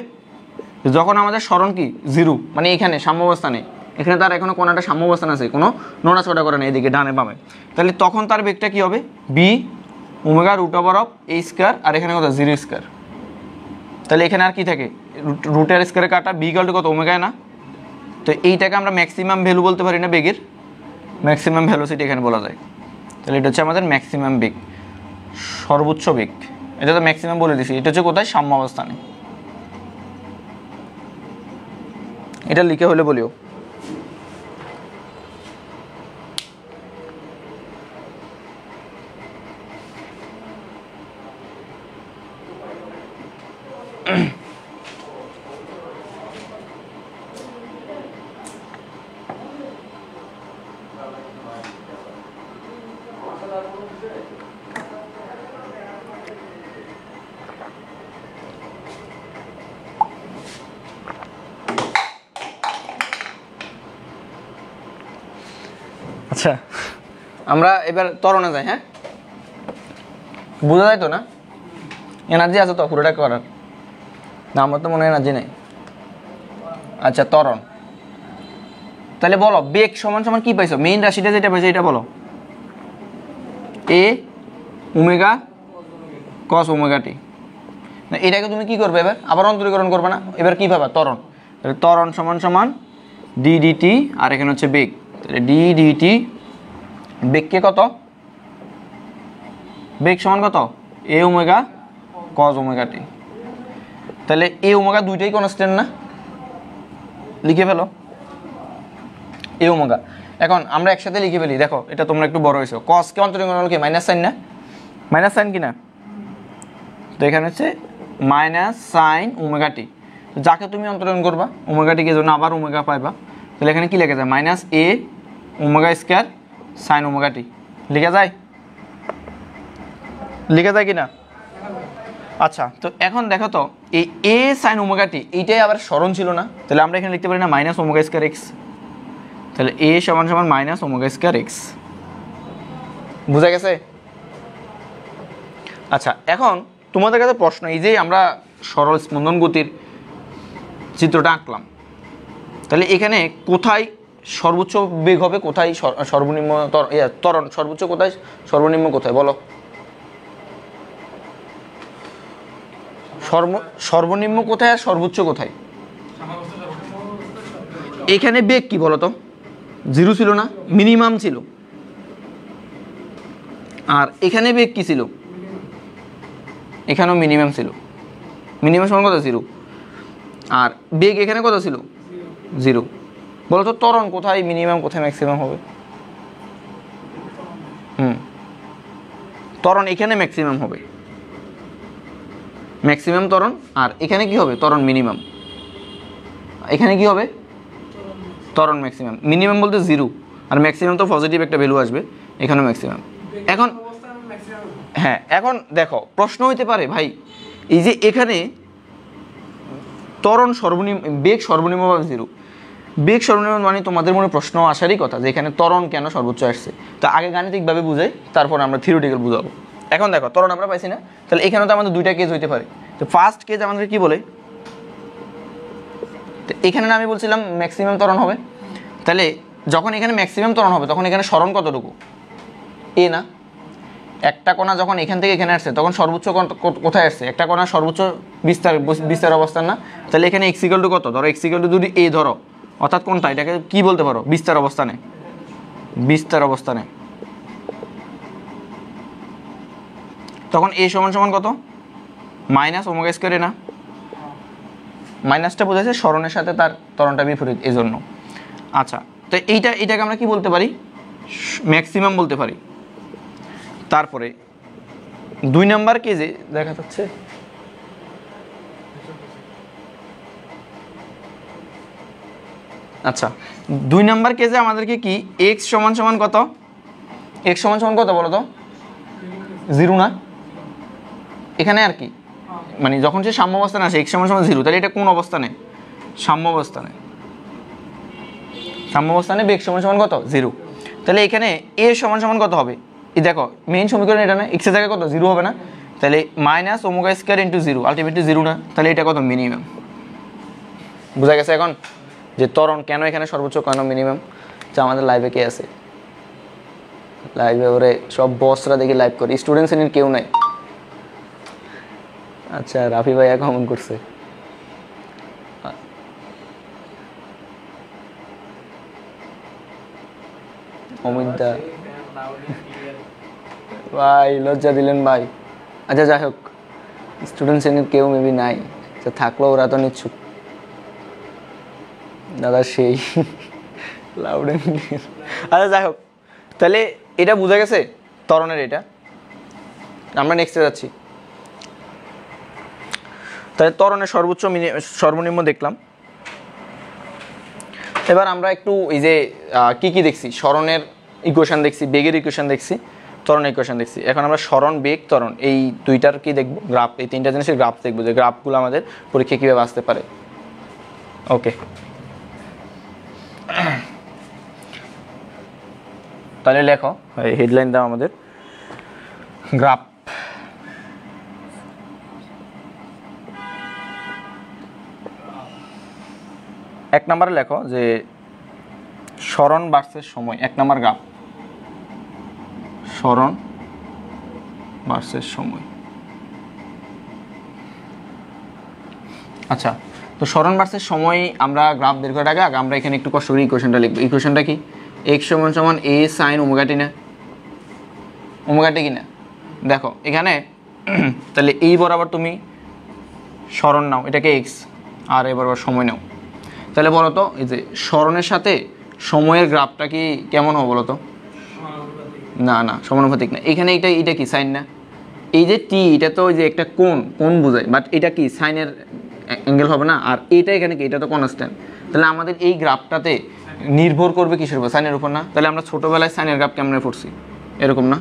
যখন আমাদের সরণ কি? জিরো, মানে এখানে সাম্যাবস্থানে, এখানে তার এখনো কোনটা সাম্যাবস্থান আছে, কোনো নড়াচড়া করে না এদিকে ডানে বামে, তাহলে তখন তার বেগটা কি হবে? B omega root over of a square, আর এখানে কত? Zero square. তাহলে এখানে আর কি থাকে? রুটের স্কোয়ারে কাটা, বি ইকুয়াল টু কত? ওমেগায় না? তো এইটাকে আমরা ম্যাক্সিমাম ভ্যালু বলতে পারি না বেগের? ম্যাক্সিমাম ভ্যালোসিটি এখানে বলা যায়। তাহলে এটা হচ্ছে আমাদের ম্যাক্সিমাম বেগ, সর্বোচ্চ বেগ। এটা তো ম্যাক্সিমাম বলে দিছি। এটা হচ্ছে কোথায়? সাম্যাবস্থানে। এটা লিখে হলে বলিও। আচ্ছা, আমরা এবার ত্বরণে যাই। হ্যাঁ, বোঝা যায় তো না? এনার্জি আছে তো পুরোটা করার? না, আমার তো মনে হয় এনার্জি নেই। আচ্ছা, ত্বরণ। তাহলে বলো বেগ সমান সমান কি পাইছো? মেইন রাশিটা যেটা পাইছো এটা বলো। এ ওমেগা কস ওমেগা টি। এটাকে তুমি কি করবে এবার? আবার অন্তরীকরণ করবে না? এবার কি পাবা? ত্বরণ। তাহলে ত্বরণ সমান সমান ডি ডিটি, আর এখানে হচ্ছে বেগ। তাহলে ডি ডিটি, বেগকে কত? বেগ সমান কত? এ ওমেগা কস ওমেগা টি। তাহলে এ ওমেগা দুইটাই কনস্ট্যান্ট না? লিখে ফেলো এ ওমেগা। এখন আমরা একসাথে লিখে ফেলি। দেখো এটা তোমরা একটু বড় হয়েছো। কসকে অন্তরীকরণ হলো কি? মাইনাস সাইন না? মাইনাস সাইন কি না? তো এখানে হচ্ছে মাইনাস সাইন ওমেগা টি। যাকে তুমি অন্তরীকরণ করবা ওমেগা টিকে জন্য আবার ওমেগা পাইবা। তাহলে এখানে কি লেখা যায়? মাইনাস এ omega square sine omega t. লেখা যায়? লেখা যায় কি না? আচ্ছা, তো এখন দেখো তো এই এ সাইন ওমেগা টি এইটাই আবার সরণ ছিল না? তাহলে আমরা এখানে লিখতে পারি না মাইনাস ওমেগা স্কোয়ার এক্স? তাহলে এ সমান সমান মাইনাস ওমেগা স্কোয়ার এক্স। বুঝা গেছে? আচ্ছা, এখন তোমাদের কাছে প্রশ্ন, এই যে আমরা সরল স্পন্দন গতির চিত্রটা আঁকলাম, তাহলে এখানে কোথায় সর্বোচ্চ বেগ হবে, কোথায় সর্বনিম্ন ত্বরণ সর্বোচ্চ, কোথায় সর্বনিম্ন, কোথায় বলো? সর্বনিম্ন কোথায় আর সর্বোচ্চ কোথায়? এখানে বেগ কি বলো তো? জিরো ছিল না, মিনিমাম ছিল। আর এখানে বেগ কি ছিল, এখানেও মিনিমাম ছিল, মিনিমাম সমান কত জিরো, আর বেগ এখানে কত ছিল জিরো। বলো তো ত্বরণ কোথায় মিনিমাম কোথায় ম্যাক্সিমাম হবে? ত্বরণ এখানে ম্যাক্সিমাম হবে, ম্যাক্সিমাম ত্বরণ। আর এখানে কি হবে, ত্বরণ মিনিমাম। এখানে কি হবে, ত্বরণ ম্যাক্সিমাম। মিনিমাম বলতে জিরো, আর ম্যাক্সিমাম তো পজিটিভ একটা ভ্যালু আসবে, এখানে ম্যাক্সিমাম। এখন হ্যাঁ, এখন দেখো প্রশ্ন হইতে পারে ভাই এই যে এখানে ত্বরণ সর্বনিম্ন, বেগ সর্বনিম্ন বা জিরো, বেগ সর্বনিম্ন মানে তোমাদের মনে প্রশ্ন আসারই কথা যে এখানে ত্বরণ কেন সর্বোচ্চ আসছে। তো আগে গাণিতিকভাবে বুঝাই, তারপর আমরা থিওরিটিক্যাল বুঝাবো। এখন দেখো ত্বরণ আমরা পাইছি না, তাহলে এখানে তো আমাদের দুইটা কেস হইতে পারে। তো ফার্স্ট কেস আমাদের কি বলে, তো এখানে না আমি বলছিলাম ম্যাক্সিমাম ত্বরণ হবে, তাহলে যখন এখানে ম্যাক্সিমাম ত্বরণ হবে তখন এখানে সরণ কতটুকু, এ না? একটা কণা যখন এখান থেকে এখানে আসছে তখন সর্বোচ্চ কোথায় আসছে, একটা কণা সর্বোচ্চ বিস্তার অবস্থান না? তাহলে এখানে এক্স ইকুয়াল টু কত, ধরো এক্স ইকুয়াল টু যদি এ ধরো, অর্থাৎ কোনটা, এটাকে কি বলতে পারো, বিস্তার অবস্থানে, বিস্তার অবস্থানে। তখন এ সমান সমান কত, মাইনাস ওমেগা স্কয়ার, না? মাইনাসটা বোঝাচ্ছে সরণের সাথে তার ত্বরণটা বিপরীত, এজন্য। আচ্ছা, তো এইটাকে আমরা কি বলতে পারি, ম্যাক্সিমাম বলতে পারি। তারপরে 2 নাম্বার কেজে দেখা যাচ্ছে, আচ্ছা 2 নাম্বার কেজে আমাদেরকে কি এক্স সমান সমান কত, এক্স সমান সমান কত বলো তো, জিরো না? এখানে আর কি মানে যখন সে সাম্য অবস্থানে আসে এক্স সমান সমান জিরো, তাহলে এটা কোন অবস্থানে, সাম্য অবস্থানে। সাম্য অবস্থানে বেগ সমান সমান কত, জিরো। তাহলে এখানে এ সমান সমান কত হবে, এই দেখো মেইন সমীকরণ এটা না, এক্সের জায়গায় কত জিরো হবে না? তাহলে minus omega square into zero, ultimately zero না? তাহলে এটা কত, মিনিমাম। বোঝা গেছে এখন যে ত্বরণ কেন এখানে সর্বোচ্চ, কেন মিনিমাম। যে আমাদের লাইভে কে আছে, লাইভে ওরে সব বসরা দেখি লাইভ করে, স্টুডেন্ট শ্রেণীর কেউ নাই। আচ্ছা রাফি ভাই কমেন্ট করছে, অমিতদা ভাই লজ্জা দিলেন ভাই। আচ্ছা যাই হোক, স্টুডেন্ট শ্রেণীর কেউ মেবি নাই, থাকলেও ওরা তো নিচ্ছুক। দাদা সেই লাউড। আচ্ছা যাই হোক, তাহলে এটা বোঝা গেছে ত্বরণের। এটা আমরা নেক্সটে যাচ্ছি। তাহলে ত্বরণের সর্বোচ্চ সর্বনিম্ন দেখলাম। এবার আমরা একটু এই যে কি দেখছি, সরণের ইকুয়েশন দেখছি, বেগের ইকুয়েশন দেখছি, ত্বরণের ইকুয়েশন দেখছি। এখন আমরা সরণ, বেগ, ত্বরণ এই দুইটার কি দেখবো, গ্রাফ, এই তিনটা জিনিসের গ্রাফ দেখবো, যে গ্রাফগুলো আমাদের পরীক্ষায় কীভাবে আসতে পারে। ওকে, তাহলে লেখো, হেডলাইন দাও আমাদের, গ্রাফ। এক নম্বরে লেখো যে সরণ ভার্সেস সময়, 1 নম্বর গ্রাফ, সরণ ভার্সেস সময়। আচ্ছা, তো সরণ ভার্সেস সময় আমরা গ্রাফ বের করার আগে আমরা এখানে একটু কষ্ট করে ইকুয়েশনটা লিখবো। ইকুয়েশনটা কি, এক্স সমান সমান এ সাইন ওমেগা টি না, ওমেগা টি কি না? দেখো এখানে তাহলে এই বরাবর তুমি সরণ নাও, এটাকে এক্স, আর এ বরাবর সময় নাও। তাহলে বলো তো এই যে সরণের সাথে সময়ের গ্রাফটা কি কেমন হবে বলো তো? না না, সমানুপাতিক না। এখানে এটা কি সাইন না? এই যে টি, এটা তো ওই যে একটা কোণ বোঝায়, বাট এটা কি সাইনের অ্যাঙ্গেল হবে না? আর এটা এখানে কি, এটা তো কনস্ট্যান্ট। তাহলে আমাদের এই গ্রাফটাতে নির্ভর করবে কিসের উপর, সাইনের উপর না? তাহলে আমরা ছোটোবেলায় সাইনের গ্রাফ কেমন পড়ছি, এরকম না?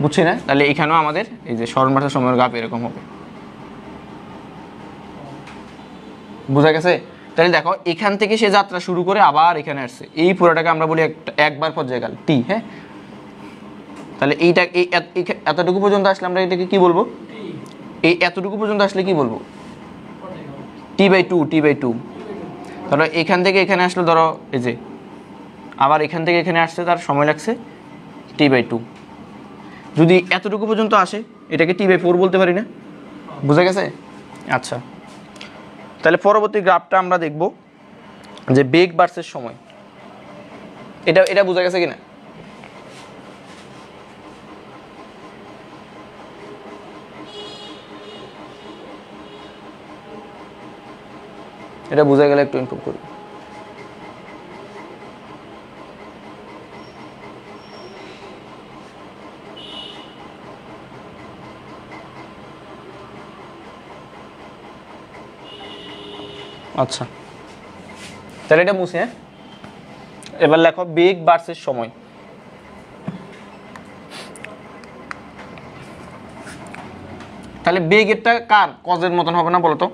বুঝছি না? তাহলে এখানেও আমাদের এই যে সরণ ভার্সেস সময়ের গ্রাফ এরকম হবে। বোঝা গেছে? তাহলে দেখো এখান থেকে সে যাত্রা শুরু করে আবার এখানে আসছে, এই পুরোটাকে আমরা বলি একবার পর্যায়কাল টি। হ্যাঁ, তাহলে এইটা এতটুকু পর্যন্ত আসলে আমরা এটাকে কি বলবো, এই এতটুকু পর্যন্ত আসলে কি বলবো, T/2, T/2। ধরো এখান থেকে এখানে আসলে, ধরো এই যে আবার এখান থেকে এখানে আসছে, তার সময় লাগছে T/2। যদি এতটুকু পর্যন্ত আসে এটাকে T/4 বলতে পারি না? বুঝা গেছে? আচ্ছা, তাহলে পরবর্তী গ্রাফটা আমরা দেখব যে বেগ ভার্সেস সময়। এটা এটা বোঝা গেছে কিনা? এটা বোঝা গেলে একটু ইনপুট করি। আচ্ছা, তাহলে এটা মুছে। হ্যাঁ, এবার লেখো বেগ ভার্সেস সময়। তাহলে বেগেরটা কার কজের মতন হবে না বলো তো?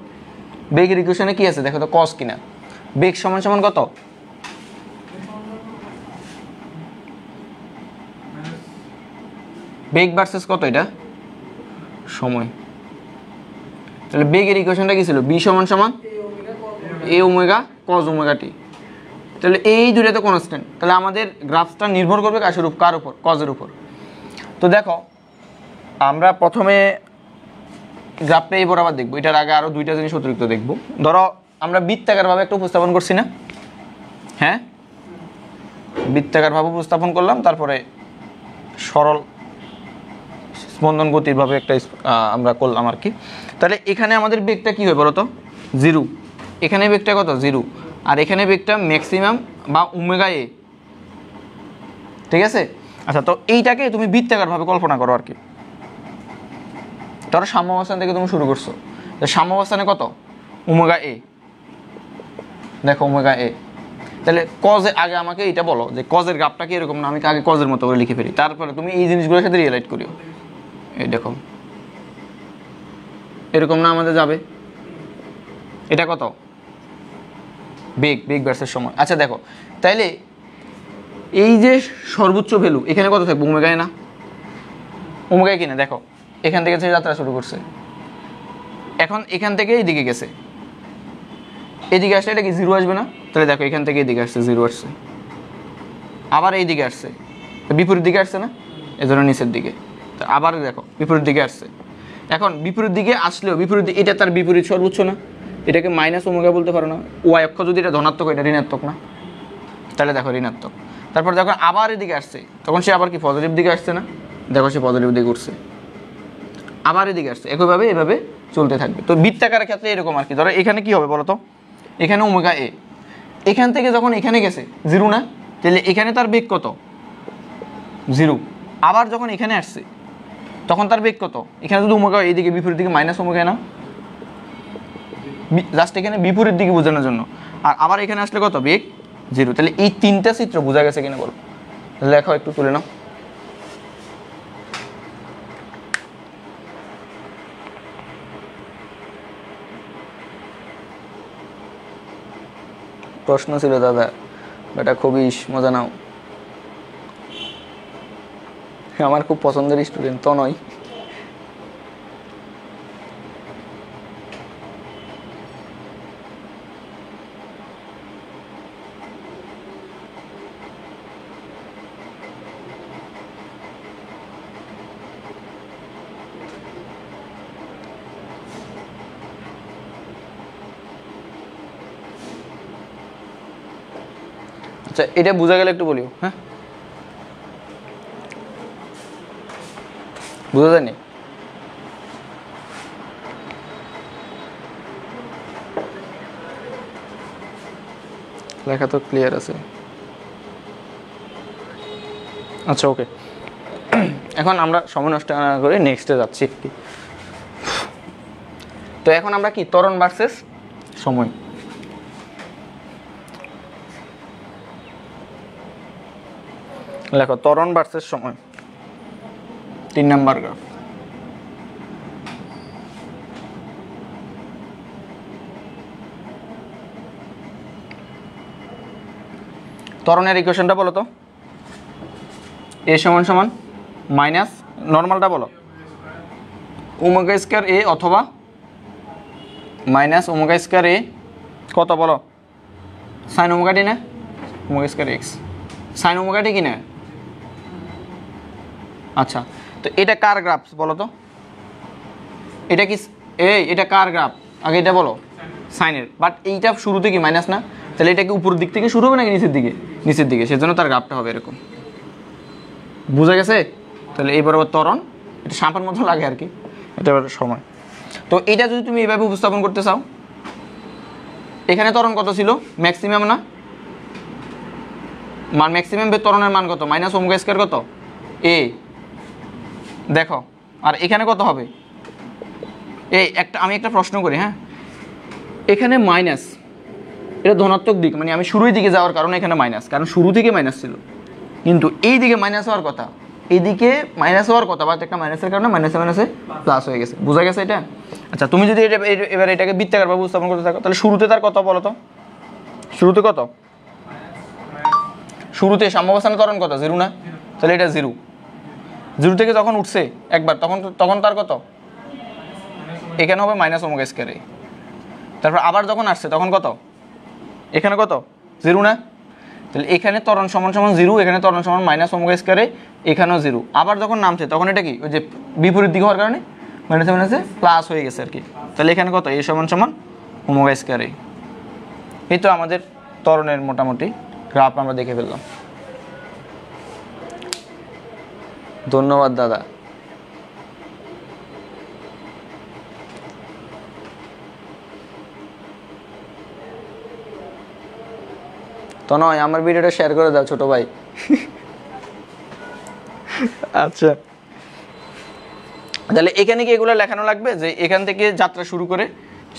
বেগের ইকুয়েশনে কি আছে দেখো তো, কজ কিনা। বেগ সমান সমান কত? বেগ ভার্সেস কত? এটা সময়। তাহলে বেগের ইকুয়েশনটা কি ছিল? বি সমান সমান এ ওমেগা কজ ওমেগা টি। তাহলে এই দুইটা তো কনস্ট্যান্ট। তাহলে আমাদের গ্রাফটা নির্ভর করবে কার উপর? কজের উপর। তো দেখো আমরা প্রথমে গ্রাফটা এই বরাবর দেখবো, এটার আগে আরো দুইটা জিনিস অতিরিক্ত দেখবো। ধরো আমরা বৃত্তাকার ভাবে একটা উপস্থাপন করছি না? হ্যাঁ, বৃত্তাকার ভাবে উপস্থাপন করলাম, তারপরে সরল স্পন্দন গতির ভাবে একটা আমরা করলাম আর কি। তাহলে এখানে আমাদের বেগটা কি হয় বলতো? জিরো। এখানে বেগটা কত? জিরো। আর এখানে বেগটা ম্যাক্সিমাম বা ওমেগা এ। ঠিক আছে? আচ্ছা, তো এইটাকে তুমি বৃত্তাকার ভাবে কল্পনা করো আর কি। ধরো সাম্যাবস্থান থেকে তুমি শুরু করছো, সাম্যাবস্থানে কত? ওমেগা এ। দেখো ওমেগা এ। তাহলে কজে আগে আমাকে এটা বলো যে কজের গ্রাফটা কি এরকম না? আমি আগে কজের মতো করে লিখে ফেলি, তারপরে তুমি এই জিনিসগুলোর সাথে রিলেট করিও। এই দেখো এরকম না আমাদের যাবে। এটা কত? বেগ, বেগ ভার্সেস সময়। আচ্ছা দেখো, তাইলে এই যে সর্বোচ্চ ভ্যালু এখানে কত থাকবে? ওমেগায় না? ওমেগায় কিনা? দেখো এখান থেকে সে যাত্রা শুরু করছে, এখন এখান থেকে এইদিকে গেছে, এদিকে আসলে এটা কি জিরো আসবে না? তাহলে দেখো এখান থেকে এদিকে আসছে, জিরো আসছে। আবার এইদিকে আসছে, বিপরীত দিকে আসছে না? এই জন্য নিচের দিকে। আবার দেখো বিপরীত দিকে আসছে। এখন বিপরীত দিকে আসলেও বিপরীত, এটা তার বিপরীত সর্বোচ্চ না? এটাকে মাইনাস ওমেগা বলতে পারো না? ওয়াই অক্ষ যদি এটা ধনাত্মক, এটা ঋণাত্মক না? তাহলে দেখো ঋণাত্মক। তারপর যখন আবার এদিকে আসছে তখন সে আবার কি পজিটিভ দিকে আসছে না? দেখো সে পজিটিভ দিকে উঠছে, আবার এদিকে আসছে। একইভাবে এভাবে চলতে থাকবে। তো বৃত্তাকারের ক্ষেত্রে এরকম আর কি। ধরো এখানে কি হবে বলো তো? এখানে ওমেগা এ, এখান থেকে যখন এখানে গেছে জিরো না? তাহলে এখানে তার বেগ কত? জিরো। আবার যখন এখানে আসছে তখন তার বেগ কত? এখানে যদি ওমেগা এইদিকে বিপরীত দিকে মাইনাস ওমেগা না, জাস্ট এখানে বিপরীত দিকে বোঝানোর জন্য। আর আবার এখানে আসলে কত? বেগ জিরো। তাহলে এই তিনটা চিত্র বোঝা গেছে কিনা বলো? লেখো একটু তুলে নাও। প্রশ্ন ছিল দাদা, এটা খুবই মজা নাও। আমার খুব পছন্দের স্টুডেন্ট তো নয়। আচ্ছা, এটা বোঝা গেলে একটু বলিও। হ্যাঁ, বুঝা যায়নি? লেখা তো ক্লিয়ার আছে। আচ্ছা ওকে, এখন আমরা সময় নষ্ট না করে নেক্সটে যাচ্ছি কি। তো এখন আমরা কি ত্বরণ ভার্সেস সময়। লেখো ত্বরণ ভার্সেস সময়, 3 নাম্বার গ্রাফ। ত্বরণের ইকুয়েশনটা বলো তো? এ সমান সমান মাইনাস নর্মালটা বলো, ওমেগা স্কয়ার এ অথবা মাইনাস ওমেগা স্কয়ার এ কত বলো? সাইন ওমেগা টি না? Omega square x sine omega t কি না? আচ্ছা, তো এটা কার গ্রাফ বলো তো? এটা কি এটা কার গ্রাফ আগে এটা বলো? সাইনের। বাট এইটা শুরুতে কি মাইনাস না? তাহলে এটা কি উপরের দিক থেকে শুরু হবে নাকি নিচের দিকে? নিচের দিকে, সেজন্য তার গ্রাফটা হবে এরকম। বুঝা গেছে? তাহলে এই বরাবর ত্বরণ, এটা সাম্পার মতো লাগে আর কি, এটা সময়। তো এটা যদি তুমি এইভাবে উপস্থাপন করতে চাও, এখানে ত্বরণ কত ছিল? ম্যাক্সিমাম না মান, ম্যাক্সিমাম ত্বরণের মান কত? মাইনাস ওমেগা স্কয়ার কত? এ। দেখো আর এখানে কত হবে? এই আমি একটা প্রশ্ন করি, হ্যাঁ, এখানে মাইনাস, এটা ধনাত্মক দিক, মানে আমি শুরুর দিকে যাওয়ার কারণে এখানে মাইনাস, কারণ শুরু থেকে মাইনাস ছিল, কিন্তু এই দিকে মাইনাস হওয়ার কথা, এইদিকে মাইনাস হওয়ার কথা, বাট একটা মাইনাসের কারণে মাইনাসে মাইনাসে প্লাস হয়ে গেছে। বোঝা গেছে এটা? আচ্ছা, তুমি যদি এটা এবার এটাকে বৃত্তাকারভাবে উপস্থাপন করতে থাকো, তাহলে শুরুতে তার কত বলো তো? শুরুতে কত? শুরুতে সাম্যাবস্থানে ত্বরণ কত? 0 না? তাহলে এটা 0। 0 থেকে যখন উঠছে একবার, তখন তার কত? এখানে হবে মাইনাস ওমেগা স্কয়ার এ। তারপর আবার যখন আসছে তখন কত? এখানে কত? 0 না? তাহলে এখানে ত্বরণ সমান সমান 0, এখানে ত্বরণ সমান মাইনাস ওমেগা স্কয়ার এ, এখানেও 0। আবার যখন নামছে তখন এটা কি, ওই যে বিপরীত দিকে হওয়ার কারণে মাইনাসে মাইনাসে প্লাস হয়ে গেছে আর কি। তাহলে এখানে কত? এ সমান সমান ওমেগা স্কয়ার এ। এই তো আমাদের ত্বরণের মোটামুটি গ্রাফ আমরা দেখে ফেললাম। ধন্যবাদ দাদা। তো নয়, আমার ভিডিওটা শেয়ার করে দাও ছোট ভাই। আচ্ছা, তাহলে এখানে কি এগুলো লেখানো লাগবে যে এখান থেকে যাত্রা শুরু করে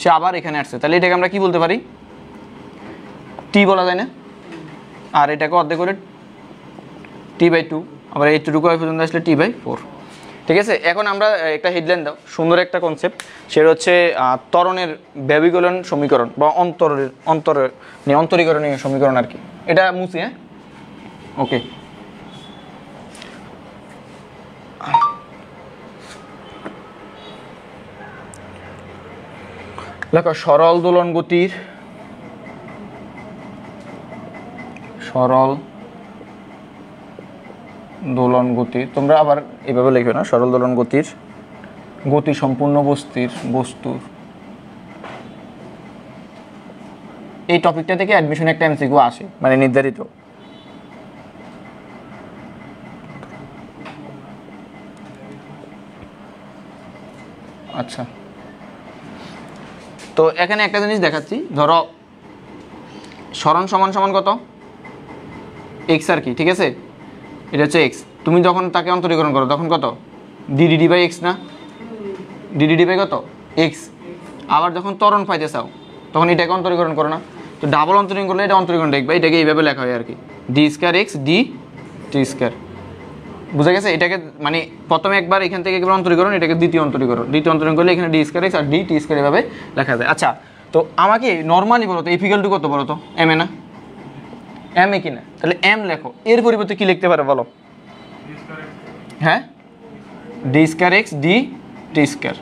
সে আবার এখানে আসছে, তাহলে এটাকে আমরা কি বলতে পারি? টি বলা যায় না? আর এটাকে অর্ধেক করে t/2, আবার এইটুকু পর্যন্ত আসলে t/4। ঠিক আছে, এখন আমরা একটা হেডলাইন দাও, সুন্দর একটা কনসেপ্ট, সেটা হচ্ছে ত্বরণের ব্যবীকরণ সমীকরণ বা অন্তরীকরণীয় সমীকরণ আর কি। এটা মুছি, হ্যাঁ, ওকে। দেখো, সরল দোলন গতির তোমরা আবার এভাবে লিখবে না, সরল দোলন গতির গতি সম্পূর্ণ বস্তুর এই টপিকটা থেকে অ্যাডমিশন একটা এমসিকিউ আসে, মানে নির্ধারিত। আচ্ছা, তো এখানে একটা জিনিস দেখাচ্ছি, ধরো সরণ সমান সমান কত? এক্স আর কি, ঠিক আছে, এটা হচ্ছে এক্স। তুমি যখন তাকে অন্তরীকরণ করো তখন কত? ddt/x না? ddt/ কত? এক্স। আবার যখন ত্বরণ পাইতে চাও তখন এটাকে অন্তরীকরণ করো না? তো ডাবল অন্তরীকরণ করলে এটা অন্তরীকরণ দেখবে, এটাকে এইভাবে লেখা হয় আর কি, d²x dt²। বুঝা গেছে? এটাকে মানে প্রথমে একবার এখান থেকে একবার অন্তরীকরণ, এটাকে দ্বিতীয় অন্তরীকরণ করলে এখানে d²x আর dt² এভাবে লেখা যায়। আচ্ছা, তো আমাকে নর্মালি বলো তো f = কত বলো তো? m এ না? m এ কিনা? তাহলে m লেখো, এর পরিবর্তে কি লিখতে পারে বলো? হ্যাঁ, d²x dt²।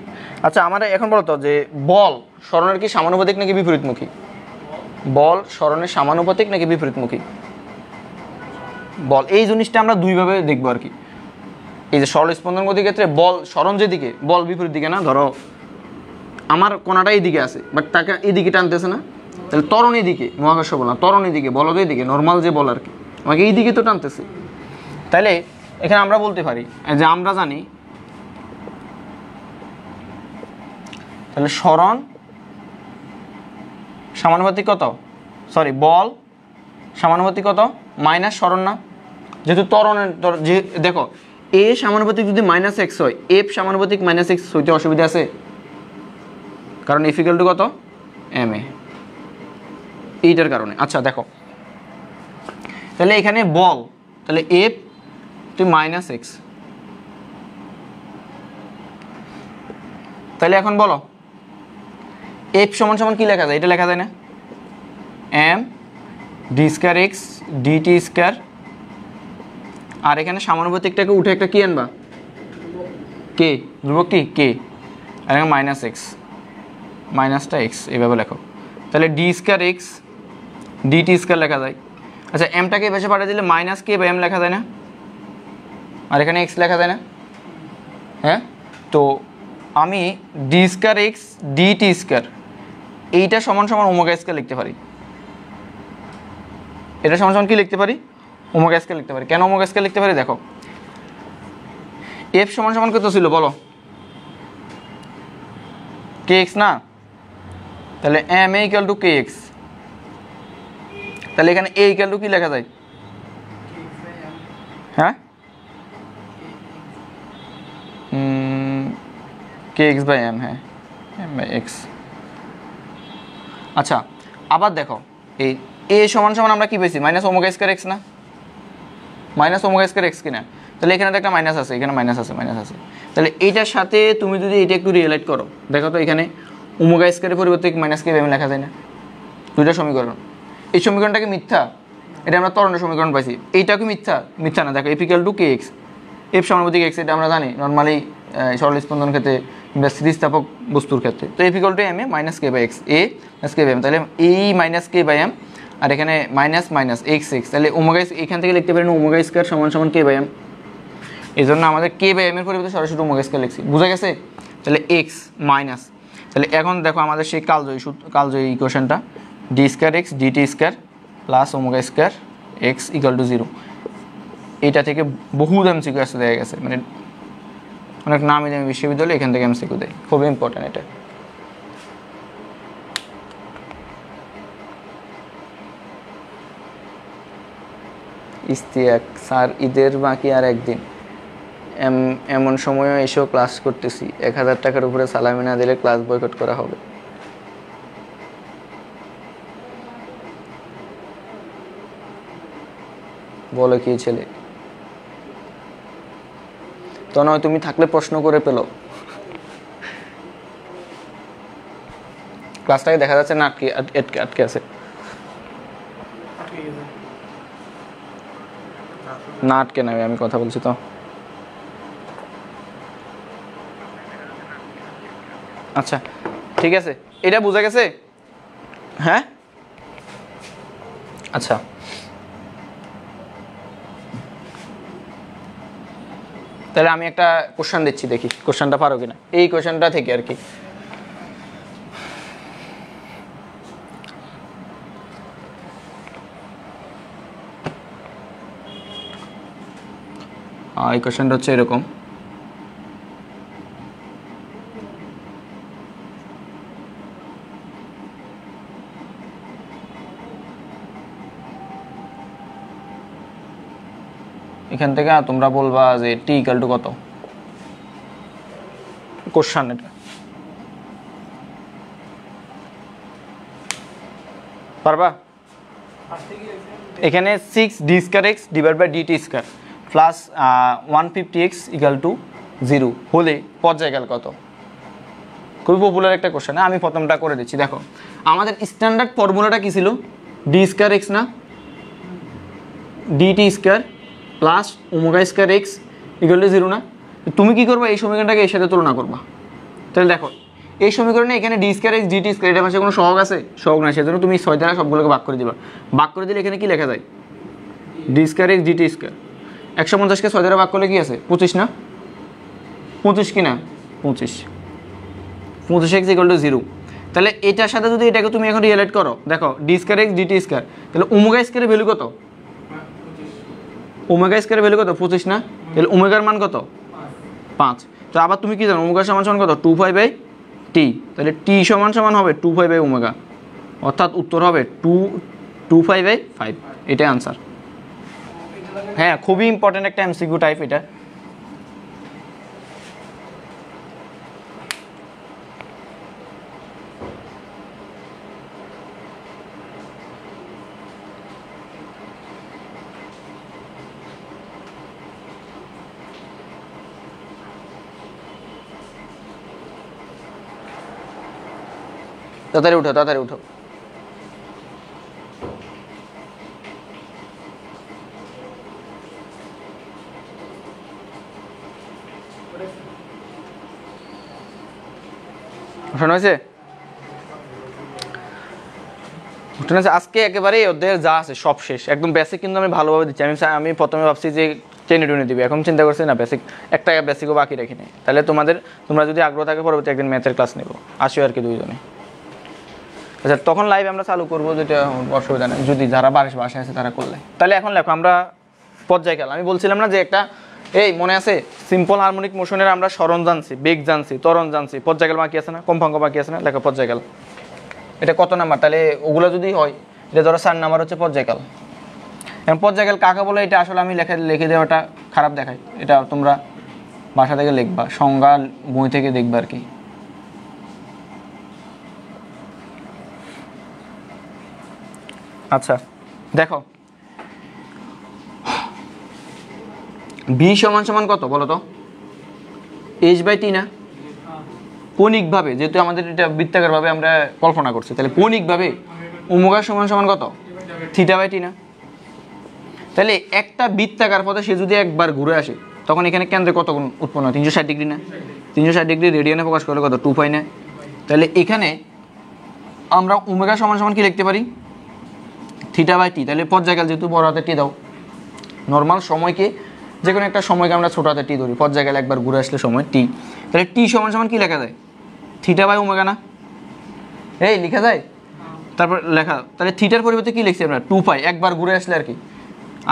আচ্ছা, আমরা এখন বলো তো যে বল সরণের কি সমানুপাতিক নাকি বিপরীতমুখী? বল সরণের সমানুপাতিক নাকি বিপরীতমুখী? বল, এই জিনিসটা আমরা দুইভাবে দেখবো আর কি। এই যে সরল স্পন্দন গতির ক্ষেত্রে বল সরণ যেদিকে, বল বিপরীত দিকে না। ধরো আমার কোনাটা এইদিকে আছে, বাট তাকে এইদিকে টানতেছে না, তাহলে ত্বরণ এইদিকে, মহাকর্ষ বল না, ত্বরণ এইদিকে, বল তো এইদিকে, নর্মাল যে বল আর কি, আমাকে এইদিকে তো টানতেছে। তাহলে এখানে আমরা বলতে পারি যে আমরা জানি, তাহলে সরণ সমানুপাতিক কত? সরি, বল সমানুপাতিক কত? মাইনাস সরণ না? যেহেতু ত্বরণের, যে দেখো এ সমানুপাতিক যদি -x হয়, এফ সমানুপাতিক -x হইতে অসুবিধা আছে? কারণ f = কত? m এ, এইটার কারণে। আচ্ছা দেখো, তাহলে এখানে বল, তাহলে f তুই -x, তাহলে এখন বলো f সমান সমান কি লেখা যায়? এটা লেখা যায় না? m d²x dt²। আর এখানে সমানুপাতিকটাকে উঠে একটা কি আনবা? কে, ধ্রুবক কি? কে। আর এখানে -x, মাইনাসটা x, এইভাবে লেখো। তাহলে d²x dt² লেখা যায়। আচ্ছা, mটাকে পাশে পাঠিয়ে দিলে -k/m লেখা যায় না? আর এখানে x লেখা যায় না? হ্যাঁ, তো আমি d²x dt² এইটা সমান সমান ওমেগা স্কয়ার লিখতে পারি। এটা সমান সমান কি লিখতে পারি, ওমেগা স্কয়ার লিখতে পারি। কেন ওমেগা স্কয়ার লিখতে পারি দেখো, এফ সমান সমান কত ছিল বলো, কে এক্স না, তাহলে m a equal to k x, তাহলে এখানে এ ইকুয়াল টু কি লেখা যায়, হ্যাঁ কে এক্স বাই এম, হ্যাঁ এম বাই এক্স। আচ্ছা আবার দেখো এই এ সমান সমান আমরা কি পেয়েছি, মাইনাস ওমেগা স্কয়ার এক্স না, মাইনাস ওমেগা স্কয়ার এক্স কিনা, তাহলে এখানে তো একটা মাইনাস আছে, এখানে মাইনাস আছে, মাইনাস আছে, তাহলে এইটার সাথে তুমি যদি এটা একটু রিলেট করো, দেখো তো এখানে ওমেগা স্কয়ারের পরিবর্তে মাইনাস কে এম লেখা যায় না, দুইটা সমীকরণ। এই সমীকরণটাকে মিথ্যা, এটা আমরা তরঙ্গ সমীকরণ পাইছি, এইটাও কি মিথ্যা, মিথ্যা না, দেখো F equal to k x, F সমানুপাতিক এক্স, এটা আমরা জানি নর্মালি সরল স্পন্দন ক্ষেত্রে বা স্থিতিস্থাপক বস্তুর ক্ষেত্রে। তো f equal to m a minus k by x, a minus k by m, তাহলে এই মাইনাস কে বাই এম আর এখানে মাইনাস মাইনাস এক্স এক্স, তাহলে ওমেগা এখান থেকে লিখতে পারেন ওমেগা স্কয়ার সমান সমান কে বাই এম, এই জন্য আমাদের কে বাই এম এর পরিবর্তে সরাসরি ওমেগা স্কয়ার লিখছি, বুঝা গেছে। তাহলে এক্স মাইনাস, তাহলে এখন দেখো আমাদের সেই কালজয়ী ইকুয়েশনটা, d square x DT square plus omega square x equal to 0, এটা থেকে বহু এমসিকিউ আসতে দেখা গেছে, মানে অনেক নামি দামি বিশ্ববিদ্যালয় এখান থেকে এমসিকিউ দেয়, খুবই ইম্পর্টেন্ট এটা। ইস্তিয়াক স্যার ঈদের বাকি আর একদিন, এমন সময়ও এসেও ক্লাস করতেছি, 1000 টাকার উপরে সালামি না দিলে ক্লাস বয়কট করা হবে। বলো কি ছেলে, তো নয় তুমি থাকলে প্রশ্ন করে পেলো, ক্লাসটাকে দেখা যাচ্ছে না আটকে আটকে আছে, না আটকে নাই, আমি কথা বলছি তো। আচ্ছা ঠিক আছে, এটা বোঝা গেছে, হ্যাঁ আচ্ছা তাহলে আমি একটা কোশ্চেন দিচ্ছি, দেখি কোশ্চেনটা পারো কিনা, এই কোশ্চেনটা থেকে আর কি। এই কোশ্চেনটা হচ্ছে এরকম, এখান থেকে তোমরা বলবা যে টি ইকুয়াল টু কত, কোশ্চেন এটা পারবা। এখানে 6 d square x divide by d t square plus 150 x equal to 0 হলে পর্যায়কাল কত, খুবই পপুলার একটা কোশ্চেন, আমি প্রথমটা করে দিচ্ছি। দেখো আমাদের স্ট্যান্ডার্ড ফর্মুলাটা কি ছিল, ডি স্কয়ার এক্স না, d t square plus omega square x equal to 0 না। তুমি কি করবা, এই সমীকরণটাকে এর সাথে তুলনা করবা। তাহলে দেখো এই সমীকরণে এখানে d square x DT square, এটা পাশে কোনো সহগ আছে, সহগ নাই, সেজন্য তুমি 6 দ্বারা সবগুলোকে ভাগ করে দিবা। ভাগ করে দিলে এখানে কি লেখা যায়, d square x DT square, 150কে 6 দ্বারা ভাগ করলে কি আছে 25 না, 25 কি না 25 এক্স ইকুয়াল টু 0। তাহলে এটার সাথে যদি এটাকে তুমি এখন রিলেট করো, দেখো d square x DT square, তাহলে ওমেগা স্কয়ারের ভ্যালু কত, ওমেগা স্কয়ারের ভ্যালু কত 25 না, তাহলে ওমেগার মান কত 5। তো আবার তুমি কি জানো ওমেগা সমান সমান কত 2π/t, তাহলে টি সমান সমান হবে 2π/ω, অর্থাৎ উত্তর হবে 2π/5, এটাই আনসার। হ্যাঁ খুবই ইম্পর্টেন্ট একটা এমসিকিউ টাইপ এটা। তাড়াতাড়ি উঠো, তাড়াতাড়ি উঠো। শোনা হয়েছে, আজকে একেবারে অধ্যায়ের যা আছে সব শেষ, একদম বেসিক কিন্তু আমি ভালোভাবে দিচ্ছি। আমি প্রথমে ভাবছি যে টেনে টুনে দিবি, এখন চিন্তা করছি না বেসিক একটা বেসিকও বাকি রেখে নেই। তাহলে তোমরা যদি আগ্রহ থাকে পরবর্তী একদিন ম্যাথের ক্লাস নেবো, আসিও আর কি দুইজনে। আচ্ছা তখন লাইভ আমরা চালু করবো, যেটা অসুবিধা নেই যদি যারা বাসায় আছে তারা করলে। তাহলে এখন লেখো আমরা পর্যায়কাল, আমি বলছিলাম না যে একটা এই মনে আছে সিম্পল হারমোনিক মোশনের আমরা স্মরণ জানছি, বেগ জানছি, ত্বরণ জানছি, পর্যায়কাল বাকি আছে না, কম্পাঙ্ক বাকি আছে না, লেখো পর্যায়কাল। এটা কত নাম্বার? তাহলে ওগুলো যদি হয় এটা ধরো 4 নাম্বার হচ্ছে পর্যায়কাল। এখন পর্যায়কাল কাকে বলে এটা আসলে আমি লিখে দেওয়াটা খারাপ দেখায়, এটা তোমরা বাসা থেকে লিখবা, সংজ্ঞা বই থেকে দেখবা আর কি। আচ্ছা দেখো বি সমান সমান কত বলো তো? h/t না? কৌণিকভাবে যেহেতু আমাদের এটা বৃত্তাকারভাবে আমরা কল্পনা করছি, তাহলে কৌণিকভাবে ওমেগা সমান সমান কত? θ/t না? তাহলে একটা বৃত্তাকার পথে সে যদি একবার ঘুরে আসে তখন এখানে কেন্দ্রে কত গুণ উৎপন্ন হয়? 360 ডিগ্রি না? 360 ডিগ্রি রেডিয়ানে প্রকাশ করলে কত? 2π না? তাহলে এখানে আমরা ওমেগা সমান সমান কি লিখতে পারি? θ/t। তাহলে পর্যায়কাল যেহেতু বড় হাতে টি দাও, নর্মাল সময়কে যে কোনো একটা সময়কে আমরা ছোট হাতে টি ধরি, পর্যায়কাল একবার ঘুরে আসলে সময় টি, তাহলে টি সমান সমান কি লেখা যায়? θ/ω না? এই লেখা যায়? তারপর লেখা, তাহলে থিটার পরিবর্তে কি লিখছি আমরা? 2π, একবার ঘুরে আসলে আর কি,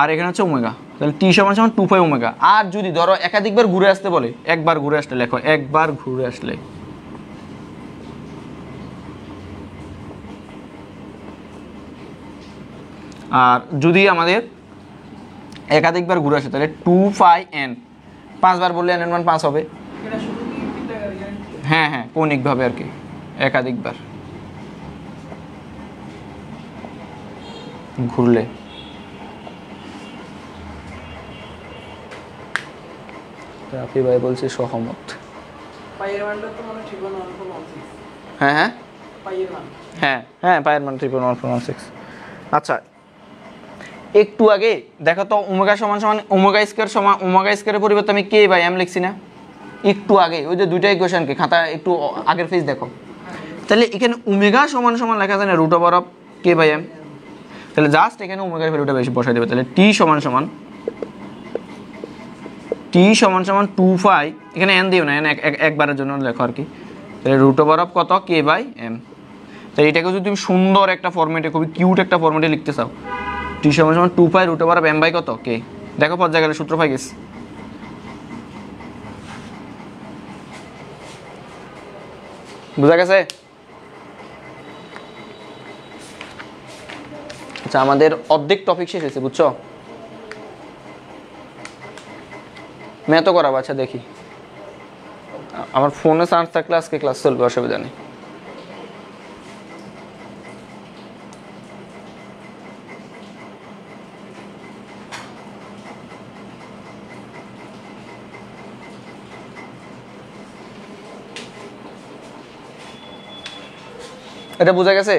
আর এখানে হচ্ছে ওমেগা, তাহলে টি সমান সমান 2π ω। আর যদি ধরো একাধিকবার ঘুরে আসতে বলে, একবার ঘুরে আসলে লেখো একবার ঘুরে আসলে। আর যদি আমাদের একাধিকবার ঘুরে আসে তাহলে 2πn, 5 বার বললে n এর মান 5 হবে। হ্যাঁ হ্যাঁ কৌণিকভাবে আর কি, একাধিকবার ঘুরলে। রাফি ভাই বলছে সহমত। হ্যাঁ হ্যাঁ হ্যাঁ হ্যাঁ পায়ের মান 3.1416। আচ্ছা একটু আগে দেখো তো ওমেগা সমান সমান ওমেগা স্কয়ার সমান ওমেগা স্কয়ারের পরিবর্তে আমি k/m লিখছি না? একটু আগে ওই যে দুইটা ইকুয়েশনকে খাতা একটু আগের পেজ দেখো, তাহলে এখানে ওমেগা সমান সমান লেখা আছে না √k/m। তাহলে জাস্ট এখানে ওমেগার ভ্যালুটা বেশি বসাই দেবে, তাহলে t সমান সমান 2π, এখানে n দিও না, n একবারের জন্য লেখো আর কি, তাহলে √, কত? k/m। তাই এটাকে যদি তুমি সুন্দর একটা ফরম্যাটে, খুবই কিউট একটা ফরম্যাটে লিখতে চাও, t সমান সমান 2π √m/, কত? k। দেখো পর্যায়কালের সূত্র পাই গেছে। বুঝা গেছে? আচ্ছা আমাদের অর্ধেক টপিক শেষ হয়েছে, বুঝছো? ম্যাথ করাবো। আচ্ছা দেখি, আমার ফোনে চার্জ থাকলে আজকে ক্লাস চলবে, অসুবিধা নেই। এটা বোঝা গেছে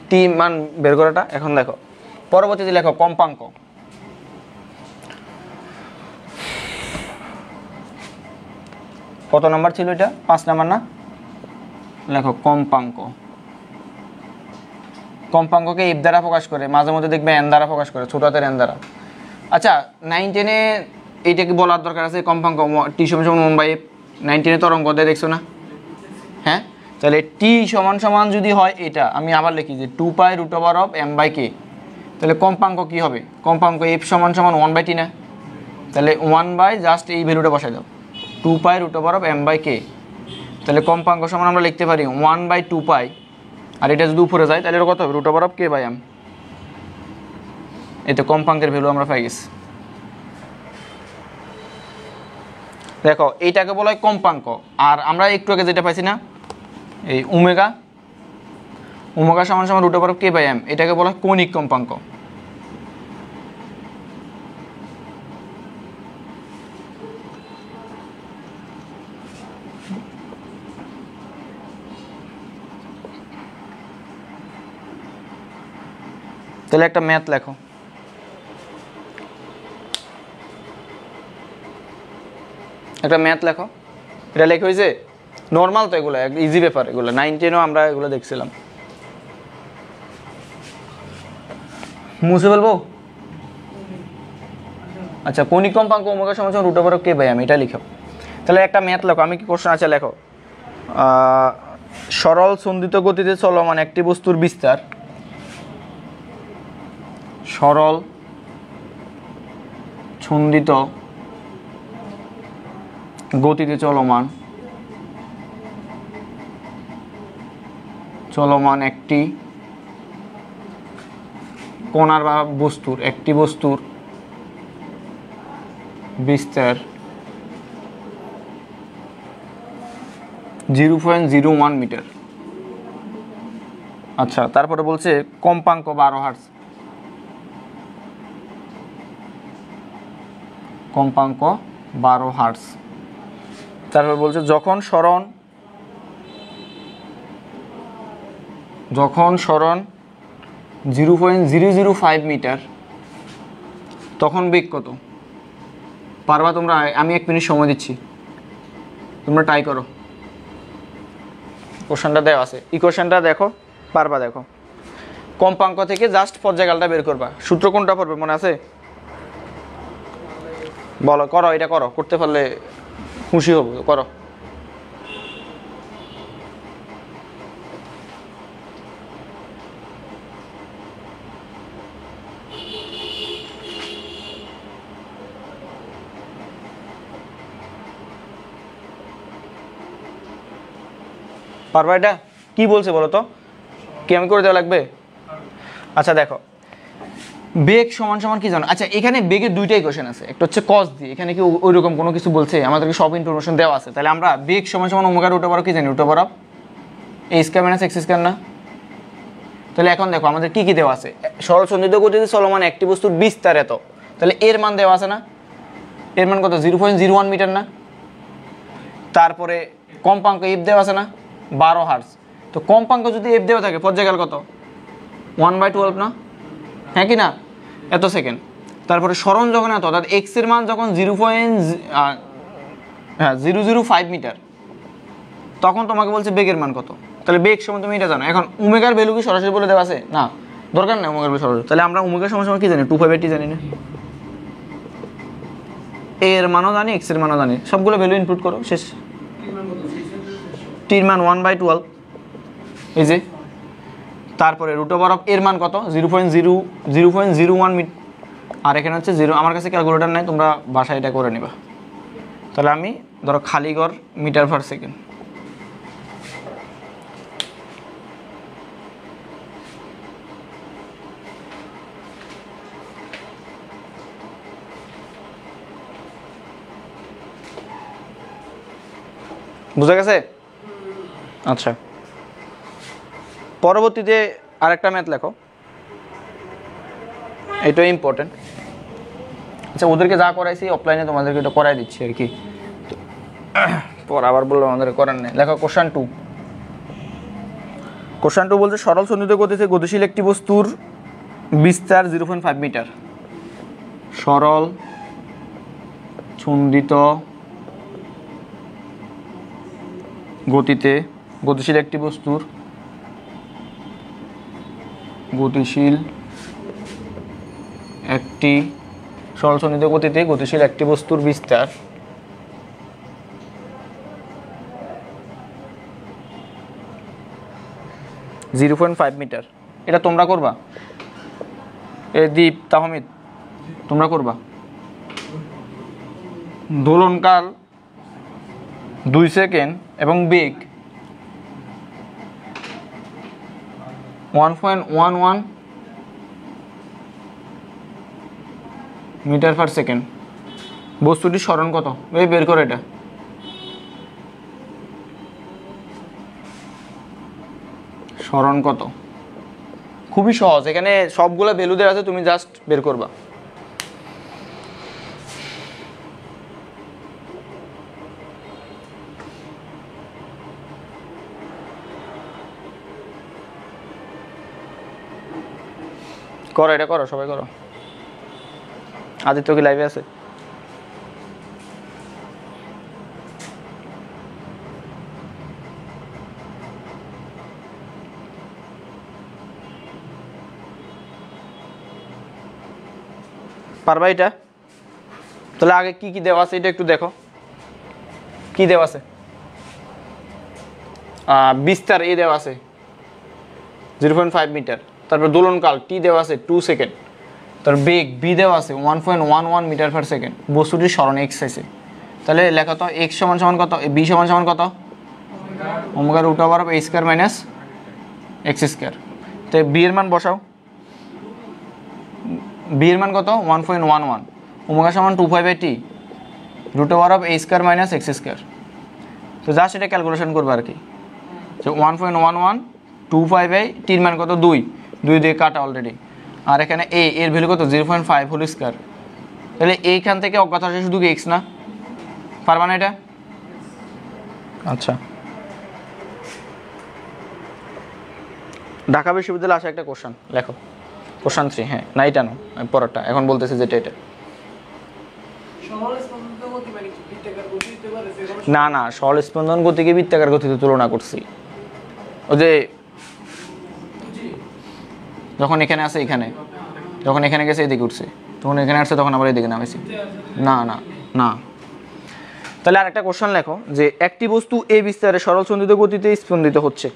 টি মান বের করাটা? এখন দেখো পরবর্তীতে লেখো কম্পাঙ্ক। কত নাম্বার ছিল এটা? 5 নাম্বার না? লেখো কম্পাঙ্ক। কম্পাঙ্ককে এফ দ্বারা প্রকাশ করে, মাঝে মধ্যে দেখবে এন দ্বারা প্রকাশ করে, ছোট হাতের এন দ্বারা। আচ্ছা 9, 10-এ এইটাকে বলার দরকার আছে, কম্পাঙ্ক টি সমান সমান 1/f। 9, 10-এ তরঙ্গ অধ্যায় দেখছো না? হ্যাঁ, তাহলে টি সমান সমান যদি হয় এটা, আমি আবার লিখি যে 2π √m/k, তাহলে কম্পাঙ্ক কি হবে? কম্পাঙ্ক এফ সমান সমান 1/t না? তাহলে 1/, জাস্ট এই ভ্যালুটা বসাই দাও, 2π √m/k। তাহলে কম্পাঙ্ক সমান আমরা লিখতে পারি 1/2π, আর এটা যদি উপরে যায় তাহলে এটা কত হবে? √k/m। এতে কম্পাঙ্কের ভ্যালু আমরা পাই গেছি। দেখো এইটাকে বলা হয় কম্পাঙ্ক। আর আমরা একটু আগে যেটা পাইছি না, এই ওমেগা সমান সমান √k/m, এটাকে বলা হয় কৌণিক কম্পাঙ্ক। তাহলে একটা ম্যাথ লেখো। একটা ম্যাথ লেখো, এটা লেখা হয়েছে নর্মাল, তো এগুলো ইজি ব্যাপার, এগুলো 9, 10-এও আমরা এগুলো দেখছিলাম। মুছে বলবো? আচ্ছা কৌণিক কম্পাঙ্ক ওমেগা সমান সমান √k/m, এটা লিখো। তাহলে একটা ম্যাথ লেখো। আমি কি কোশ্চেন আছে লেখো, সরল সন্ধিত গতিতে চলমান একটি বস্তুর বিস্তার, সরল সন্ধিত গতিতে চলমান একটি কণার বা একটি বস্তুর বিস্তার 0.01 মিটার। আচ্ছা, তারপরে বলছে কম্পাঙ্ক 12 হার্টজ। কম্পাঙ্ক 12 হার্টজ। তারপর বলছে যখন সরণ 0.005 মিটার তখন বেগ কত? পারবা তোমরা? আমি 1 মিনিট সময় দিচ্ছি, তোমরা ট্রাই করো। কোশ্চেনটা দেওয়া আছে, ইকুয়েশনটা দেখো, পারবা? দেখো, কম্পাঙ্ক থেকে জাস্ট পর্যায়কালটা বের করবা। সূত্র কোনটা পড়বে মনে আছে? বলো, করো, এটা করো, করতে পারলে খুশি হব, করো। পারবা? এটা কি বলছে বলো তো, কি আমি করে দেওয়া লাগবে? আচ্ছা দেখো, বেগ সমান সমান কি জানো? আচ্ছা, এখানে বেগের দুইটাই কোশ্চেন আছে, একটা হচ্ছে কস দিয়ে, এখানে কি ওইরকম কোনো কিছু বলছে? আমাদেরকে সব ইনফরমেশন দেওয়া আছে। তাহলে আমরা বেগ সমান সমান ওমেগা রুট ওভার কি জানি? Root over of a square minus x square না? তাহলে এখন দেখো আমাদের কি কি দেওয়া আছে। সরল সন্ধিত গতিতে চলমান একটি বস্তুর বিস্তার এত, তাহলে এর মান দেওয়া আছে না? এর মান কত? 0.01 মিটার না? তারপরে কম্পাঙ্ক এফ দেওয়া আছে না? 12 হার্টজ। তো কম্পাঙ্ক যদি এফ দেওয়া থাকে, পর্যায়কাল কত? 1/12 না? হ্যাঁ কি না? এত সেকেন্ড। তারপরে সরণ যখন এত, অর্থাৎ এক্স এর মান যখন 0.005 মিটার, তখন তোমাকে বলছে বেগের মান কত। তাহলে বেগ সমান তুমি এটা জানো। এখন ওমেগার ভ্যালু কি সরাসরি বলে দেওয়া আছে? না, দরকার নেই ওমেগার ভ্যালু সরাসরি। তাহলে আমরা ওমেগার সমান সমান কি জানি? 2/5 জানি না? এর মানও জানি, এক্স এর মানও জানি, সবগুলো ভ্যালু ইনপুট করো, শেষ। টির মান 1/12, এই যে। তারপরে রুট ওভার অফ এর মান কত? 0.01 মিটার। আর এখানে হচ্ছে 0। আমার কাছে ক্যালকুলেটার নাই, তোমরা বাসায় এটা করে নিবা। তাহলে আমি ধরো খালি ঘর মিটার পার সেকেন্ড। বুঝা গেছে? আচ্ছা, পরবর্তীতে আরেকটা ম্যাথ লেখো, এটাই ইম্পর্টেন্ট। আচ্ছা, ওদেরকে যা করাইছি অফলাইনে তোমাদেরকে এটা করাই দিচ্ছি আর কি, পর আবার বললো আমাদের করার নেই। লেখো কোশ্চেন 2। কোশ্চেন 2 বলছে সরল সন্ধিত গতিতে গতিশীল একটি বস্তুর বিস্তার 0.5 মিটার। সরল সন্ধিত গতিতে গতিশীল একটি বস্তুর সরল সন্ধিত গতিতে গতিশীল একটি বস্তুর বিস্তার 0.5 মিটার। এটা তোমরা করবা, এ দীপ, তাহমিদ, তোমরা করবা। দোলনকাল 2 সেকেন্ড এবং বেগ 1.11 মিটার পার সেকেন্ড। বস্তুটির সরণ কত? এই বের করে এটা। সরণ কত? খুবই সহজ, এখানে সবগুলো ভ্যালু দেওয়া আছে, তুমি জাস্ট বের করবা। করো, এটা করো, সবাই করো। আদিত্য কি লাইভে আছে? পারবা এটা? তাহলে আগে কি কি দেওয়া আছে এটা একটু দেখো, কি দেওয়া আছে। বিস্তার এ দেওয়া আছে 0.5 মিটার, তারপর দোলনকাল টি দেওয়া আছে 2 সেকেন্ড, তারপর বেগ বি দেওয়া আছে 1.11 মিটার পার সেকেন্ড, বস্তুটির স্মরণ এক্স আছে। তাহলে লেখা তো এক্স সমান সমান কত, বি সমান সমান কত, omega root over of a square minus x square. তো বি এর মান বসাও, বি এর মান কত 1.11, ওমেগা সমান 2π/t root over of a square minus x square. তো যা সেটা ক্যালকুলেশন করবো আর কি, যে 1.11 2π/t এর মান কত 2 দিয়ে কাটা অলরেডি, আর এখানে এর ভ্যালু কত 0.5 হোল স্কয়ার। তাহলে এইখান থেকে অজ্ঞাত আসে শুধু কি এক্স না, পারবা না এটা? আচ্ছা, ঢাকা বিশ্ববিদ্যালয়ে আসা একটা কোশ্চেন লেখো, কোশ্চেন 3। হ্যাঁ না এটা নো, পরেরটা এখন বলতেছে যেটা এটা। না না, সরল স্পন্দন গতিকে বৃত্তাকার গতিতে তুলনা করছি। ওই যে যখন এখানে আছে এখানে, যখন এখানে গেছে এদিকে উঠছে, তখন এখানে আসছে তখন আবার এদিকে নামেছি। না না না। তাহলে আরেকটা কোশ্চেন লেখো, যে একটি বস্তু এ বিস্তারে সরল সন্ধিত গতিতে স্পন্দিত হচ্ছে।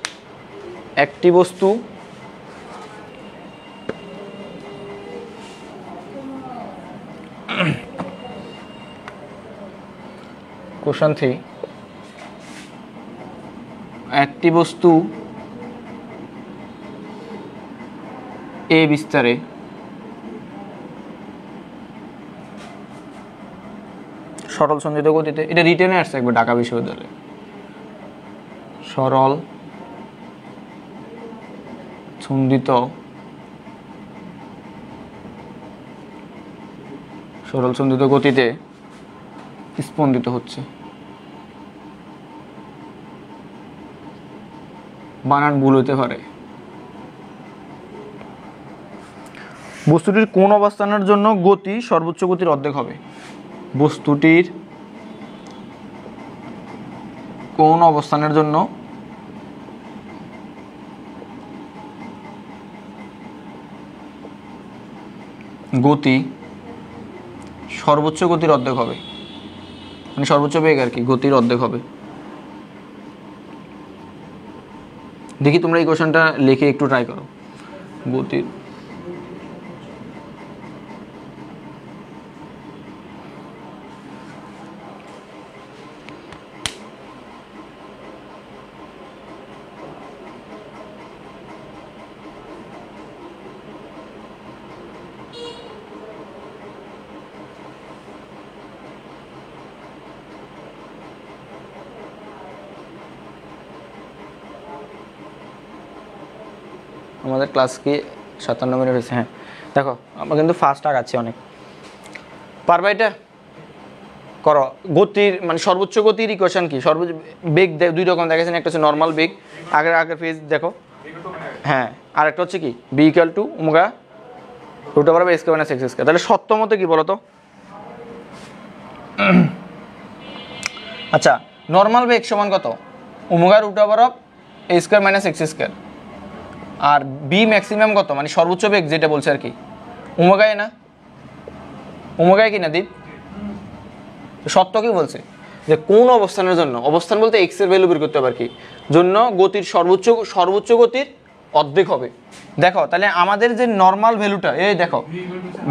একটি বস্তু কোশ্চেন 3, একটি বস্তু এ বিস্তারে সরল সন্ধিত গতিতে, এটা রিটেনে আসছে একবার ঢাকা বিশ্ববিদ্যালয়ে, সরল সন্ধিত গতিতে স্পন্দিত হচ্ছে। বানান ভুল হতে পারে। বস্তুটির কোন অবস্থানের জন্য গতি সর্বোচ্চ গতির অর্ধেক হবে? বস্তুটির কোন অবস্থানের জন্য গতি সর্বোচ্চ গতির অর্ধেক হবে, মানে সর্বোচ্চ বেগ আর কি, গতির অর্ধেক হবে। দেখি তোমরা এই কোশ্চেনটা লিখে একটু ট্রাই করো। গতির আমাদের ক্লাস কি 57 মিনিট হয়েছে? হ্যাঁ দেখো আমরা কিন্তু ফাস্ট আগাচ্ছি অনেক। পারবা এটা করো। গতির মানে সর্বোচ্চ গতির ইকুয়েশন কি? সর্বোচ্চ বেগ দুই রকম দেখাচ্ছেন, একটা হচ্ছে নর্মাল বেগ, আগের পেজ দেখো। হ্যাঁ, আর একটা হচ্ছে কি b equal to omega root over a square minus x square. তাহলে সত্য মতে কি বলো তো? আচ্ছা, নর্মাল বেগ সমান কত? Omega root over of a square minus x square. আর বি ম্যাক্সিমাম কত, মানে সর্বোচ্চ বেগ যেটা বলছে আর কি, ওমেগায় না, ওমেগায় কি না দীপ? সত্য কি বলছে যে কোন অবস্থানের জন্য, অবস্থান বলতে এক্স এর ভ্যালু বের করতে হবে আর কি, জন্য গতির সর্বোচ্চ গতির অর্ধেক হবে। দেখো তাহলে আমাদের যে নর্মাল ভ্যালুটা, এই দেখো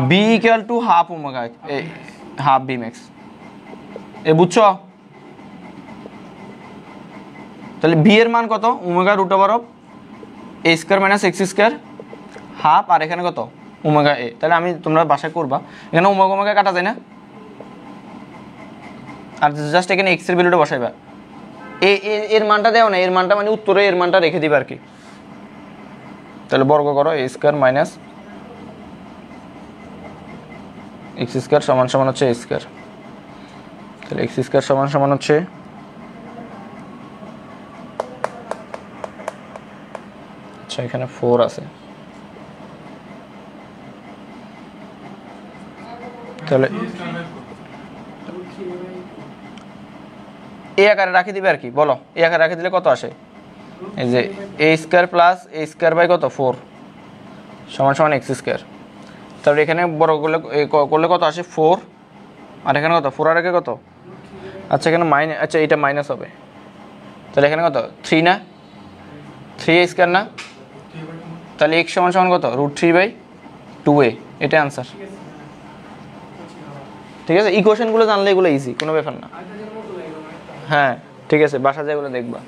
b equal to half omega, এই হাফ বি ম্যাক্স, এ বুঝছো? তাহলে বি এর মান কত? Omega root over of a square minus x square half, আর এখানে কত ওমেগা এ। তাহলে আমি তোমরা বাসায় করবা, এখানে ওমেগা ওমেগা কাটা যায় না, আর জাস্ট এখানে এক্স এর ভ্যালুটা বসাইবা। এর মানটা দেও না, এর মানটা মানে উত্তরে এর মানটা রেখে দিবা আর কি। তাহলে বর্গ করো এ স্কয়ার মাইনাস এক্স স্কয়ার সমান সমান হচ্ছে এ স্কয়ার। তাহলে এক্স স্কয়ার সমান সমান হচ্ছে আচ্ছা এখানে 4 আছে, তাহলে এই আকারে রাখি দিবে আর কি। বলো এই আকারে রাখি দিলে কত আসে? এই যে a square plus a square by কত 4 সমান সমান এক্স স্কয়ার। তারপরে এখানে বড় করলে কত আসে 4, আর এখানে কত 4 আর আগে কত? আচ্ছা এখানে মাইনাস, আচ্ছা এটা মাইনাস হবে, তাহলে এখানে কত 3 না, 3a² না, তাহলে x সমান সমান কত √3/2a, এটা आंसर। ঠিক আছে, ইকুয়েশনগুলো জানলে এগুলো ইজি, কোনো ব্যাপার না। হ্যাঁ ঠিক আছে, বাসা যায় এগুলো দেখবা।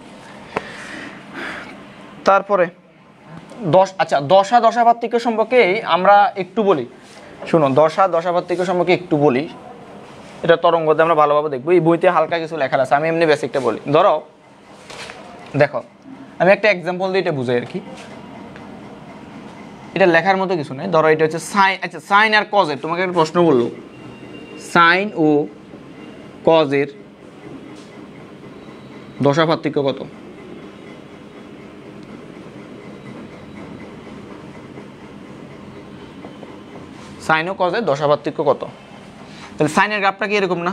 তারপরে আচ্ছা দশা দশাপার্থক্য সম্পর্কে আমরা একটু বলি, শুনো দশা দশাপার্থক্য সম্পর্কে একটু বলি, এটা তরঙ্গতে আমরা ভালোভাবে দেখবো। এই বইতে হালকা কিছু লেখা আছে, আমি এমনি বেসিকটা বলি। ধরো দেখো আমি একটা এক্সাম্পল দিয়ে এটা বুঝাই আর কি, এটা লেখার মতো কিছু নেই। ধরো এটা হচ্ছে সাইন, আচ্ছা সাইন আর কজের, তোমাকে একটা প্রশ্ন বললো, সাইন ও কজের দশাপার্থক্য কত? সাইন ও কজের দশাপার্থক্য কত? তাহলে সাইনের গ্রাফটা কি এরকম না,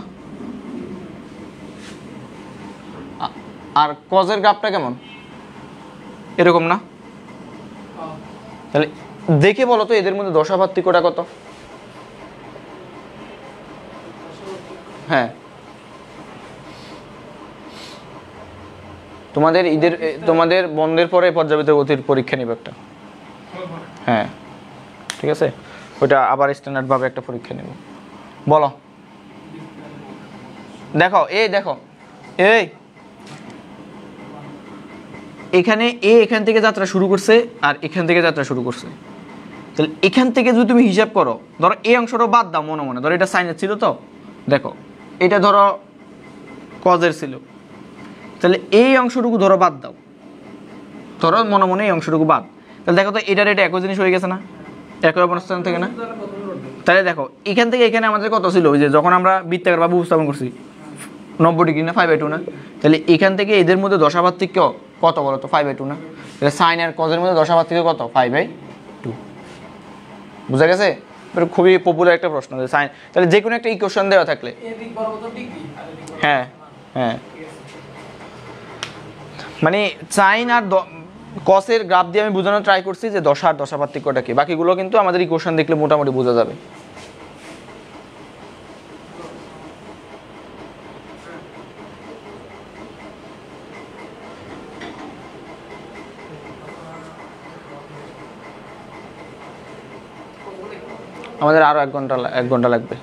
আর কজের গ্রাফটা কেমন এরকম না? তাহলে দেখে বলো তো এদের মধ্যে দশাপার্থক্যটা কত? হ্যাঁ তোমাদের বন্ধের পরে পর্যাবৃত্ত গতির পরীক্ষা নিবে একটা, হ্যাঁ ঠিক আছে, ওইটা আবার স্ট্যান্ডার্ড ভাবে একটা পরীক্ষা নেব। বলো দেখো এই এখানে এখান থেকে যাত্রা শুরু করছে আর এখান থেকে যাত্রা শুরু করছে, তাহলে এখান থেকে যদি তুমি হিসাব করো, ধরো এই অংশটা বাদ দাও মনে মনে, ধরো এটা সাইনের ছিল, তো দেখো এটা ধরো কজের ছিল, তাহলে এই অংশটুকু ধরো বাদ দাও, ধরো মনে মনে এই অংশটুকু বাদ, তাহলে দেখো তো এটার এটা একই জিনিস হয়ে গেছে না, একই অবস্থান থেকে না? তাহলে দেখো এখান থেকে এখানে আমাদের কত ছিল, ওই যে যখন আমরা বৃত্তাকার ভাবে উপস্থাপন করছি 90 ডিগ্রি না 5/2 না, তাহলে এখান থেকে এদের মধ্যে দশাপার্থক্য কত বলো তো 5/2 না? তাহলে সাইন আর কজের মধ্যে দশাপার্থক্য কত 5/2, বুঝা গেছে? খুবই পপুলার একটা প্রশ্ন যে সাইন, তাহলে যে কোনো একটা ইকুয়েশন দেওয়া থাকলে, হ্যাঁ হ্যাঁ মানে সাইন আর কসের গ্রাফ দিয়ে আমি বোঝানোর ট্রাই করছি যে দশা আর দশাপার্থক্যটা কি, বাকিগুলো কিন্তু আমাদের ইকুয়েশন দেখলে মোটামুটি বোঝা যাবে। আমাদের আরো 1 ঘন্টা লাগবে,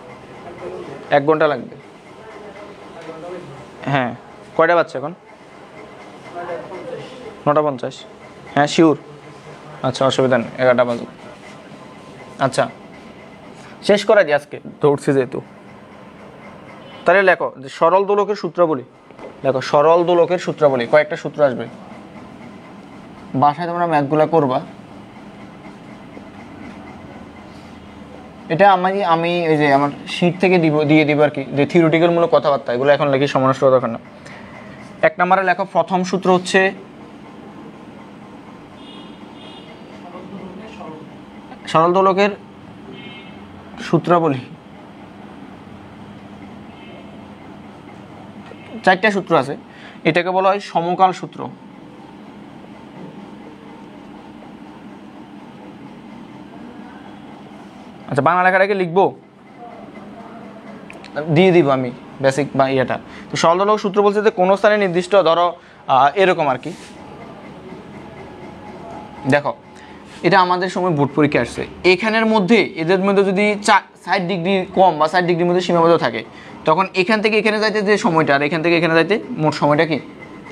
1 ঘন্টা লাগবে। হ্যাঁ কয়টা বাজছে এখন? 9:50। হ্যাঁ শিওর, আচ্ছা অসুবিধা নেই, 11টা বাজুক। আচ্ছা শেষ করা দিই আজকে, ধরছি যেহেতু। তাহলে লেখো যে সরল দোলকের সূত্র বলি, দেখো সরল দোলকের সূত্র বলি, কয়েকটা সূত্র আসবে, বাসায় তোমরা ম্যাথগুলো করবা। এটা আমি ওই যে আমার শীট থেকে দিয়ে দিব আর কি, যে থিওরিটিক্যাল মূলক কথাবার্তা, এগুলো এখন লেখি, সময় নষ্ট দরকার না। 1 নম্বরে লেখো প্রথম সূত্র হচ্ছে সরল দোলকের সূত্র বলি, 4টা সূত্র আছে, এটাকে বলা হয় সমকাল সূত্র। আচ্ছা বাংলা লেখাটাকে লিখবো, দিয়ে দিব আমি বেসিক বা ইয়েটা। তো সরল দোলক সূত্র বলছে যে কোনো স্থানে নির্দিষ্ট, ধরো এরকম আর কি, দেখো এটা আমাদের সময় বোর্ড পরীক্ষা আসছে, এখানের মধ্যে এদের মধ্যে যদি 60 ডিগ্রি কম বা 60 ডিগ্রির মধ্যে সীমাবদ্ধ থাকে, তখন এখান থেকে এখানে যাইতে যে সময়টা আর এখান থেকে এখানে যাইতে মোট সময়টা কি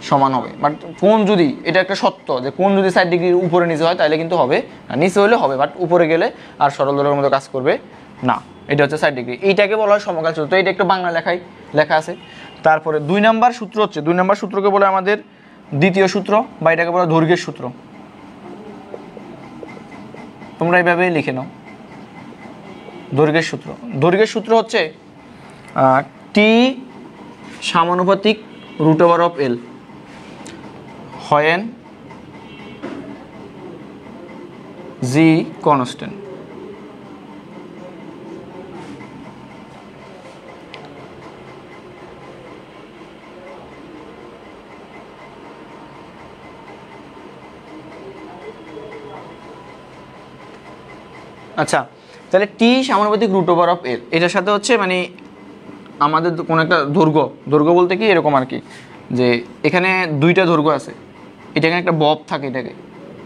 সমান হবে। বাট কোন যদি, এটা একটা সত্য যে কোন যদি 60 ডিগ্রির উপরে নিচে হয় তাহলে কিন্তু হবে না, নিচে হলে হবে, বাট উপরে গেলে আর সরল দোলকের মতো কাজ করবে না। এটা হচ্ছে 60 ডিগ্রি, এইটাকে বলা হয় সমকাল সূত্র। তো এটা একটু বাংলা লেখা আছে। তারপরে 2 নম্বর সূত্র হচ্ছে, 2 নম্বর সূত্রকে বলে আমাদের দ্বিতীয় সূত্র, বা এটাকে বলা দৈর্ঘ্যের সূত্র। তোমরা এইভাবে লিখে নাও, দৈর্ঘ্যের সূত্র। দৈর্ঘ্যের সূত্র হচ্ছে টি সমানুপাতিক √L when g constant। আচ্ছা তাহলে টি সমানুপাতিক √L, এটার সাথে হচ্ছে মানে আমাদের কোনো একটা দৈর্ঘ্য বলতে কি এরকম আর কি, যে এখানে দুইটা দৈর্ঘ্য আছে, এটাকে একটা বব থাকে এটাকে,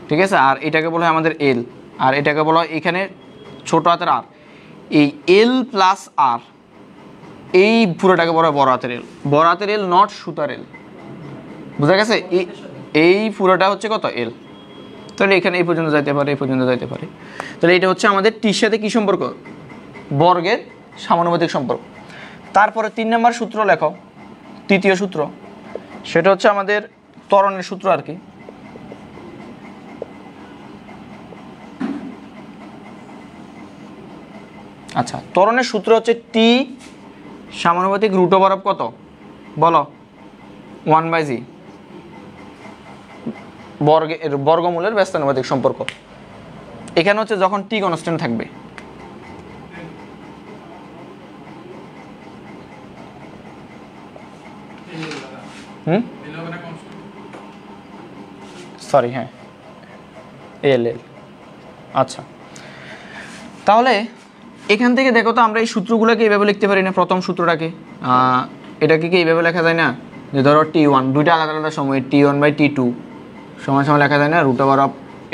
ঠিক আছে, আর এটাকে বলা হয় আমাদের এল, আর এটাকে বলা হয় এখানে ছোট হাতের আর, এই এল প্লাস আর এই পুরোটাকে বলা হয় বড় হাতের এল, বড় হাতের এল নট সুতার এল, বোঝা গেছে? এই পুরোটা হচ্ছে কত এল, তাহলে এখানে এই পর্যন্ত যাইতে পারে, এই পর্যন্ত যাইতে পারে। তাহলে এটা হচ্ছে আমাদের টির সাথে কী সম্পর্ক? বর্গের সমানুপাতিক সম্পর্ক। তারপরে 3 নম্বর সূত্র লেখো, তৃতীয় সূত্র, সেটা হচ্ছে আমাদের ত্বরণের সূত্র আর কি। আচ্ছা, ত্বরণের সূত্র হচ্ছে টি সমানুপাতিক রুট ওভার অফ কত বলো? 1/g, বর্গমূলের ব্যস্তানুপাতিক সম্পর্ক। এখানে হচ্ছে যখন টি কনস্ট্যান্ট থাকবে, সরি হ্যাঁ এল এল। আচ্ছা, তাহলে এখান থেকে দেখো তো আমরা এই সূত্রগুলোকে এইভাবে লিখতে পারি না? প্রথম সূত্রটাকে এটাকে কি এইভাবে লেখা যায় না? যে ধরো T1 দুইটা আলাদা আলাদা সময় T1/T2 সময় সময় লেখা যায় না রুট ওভার অফ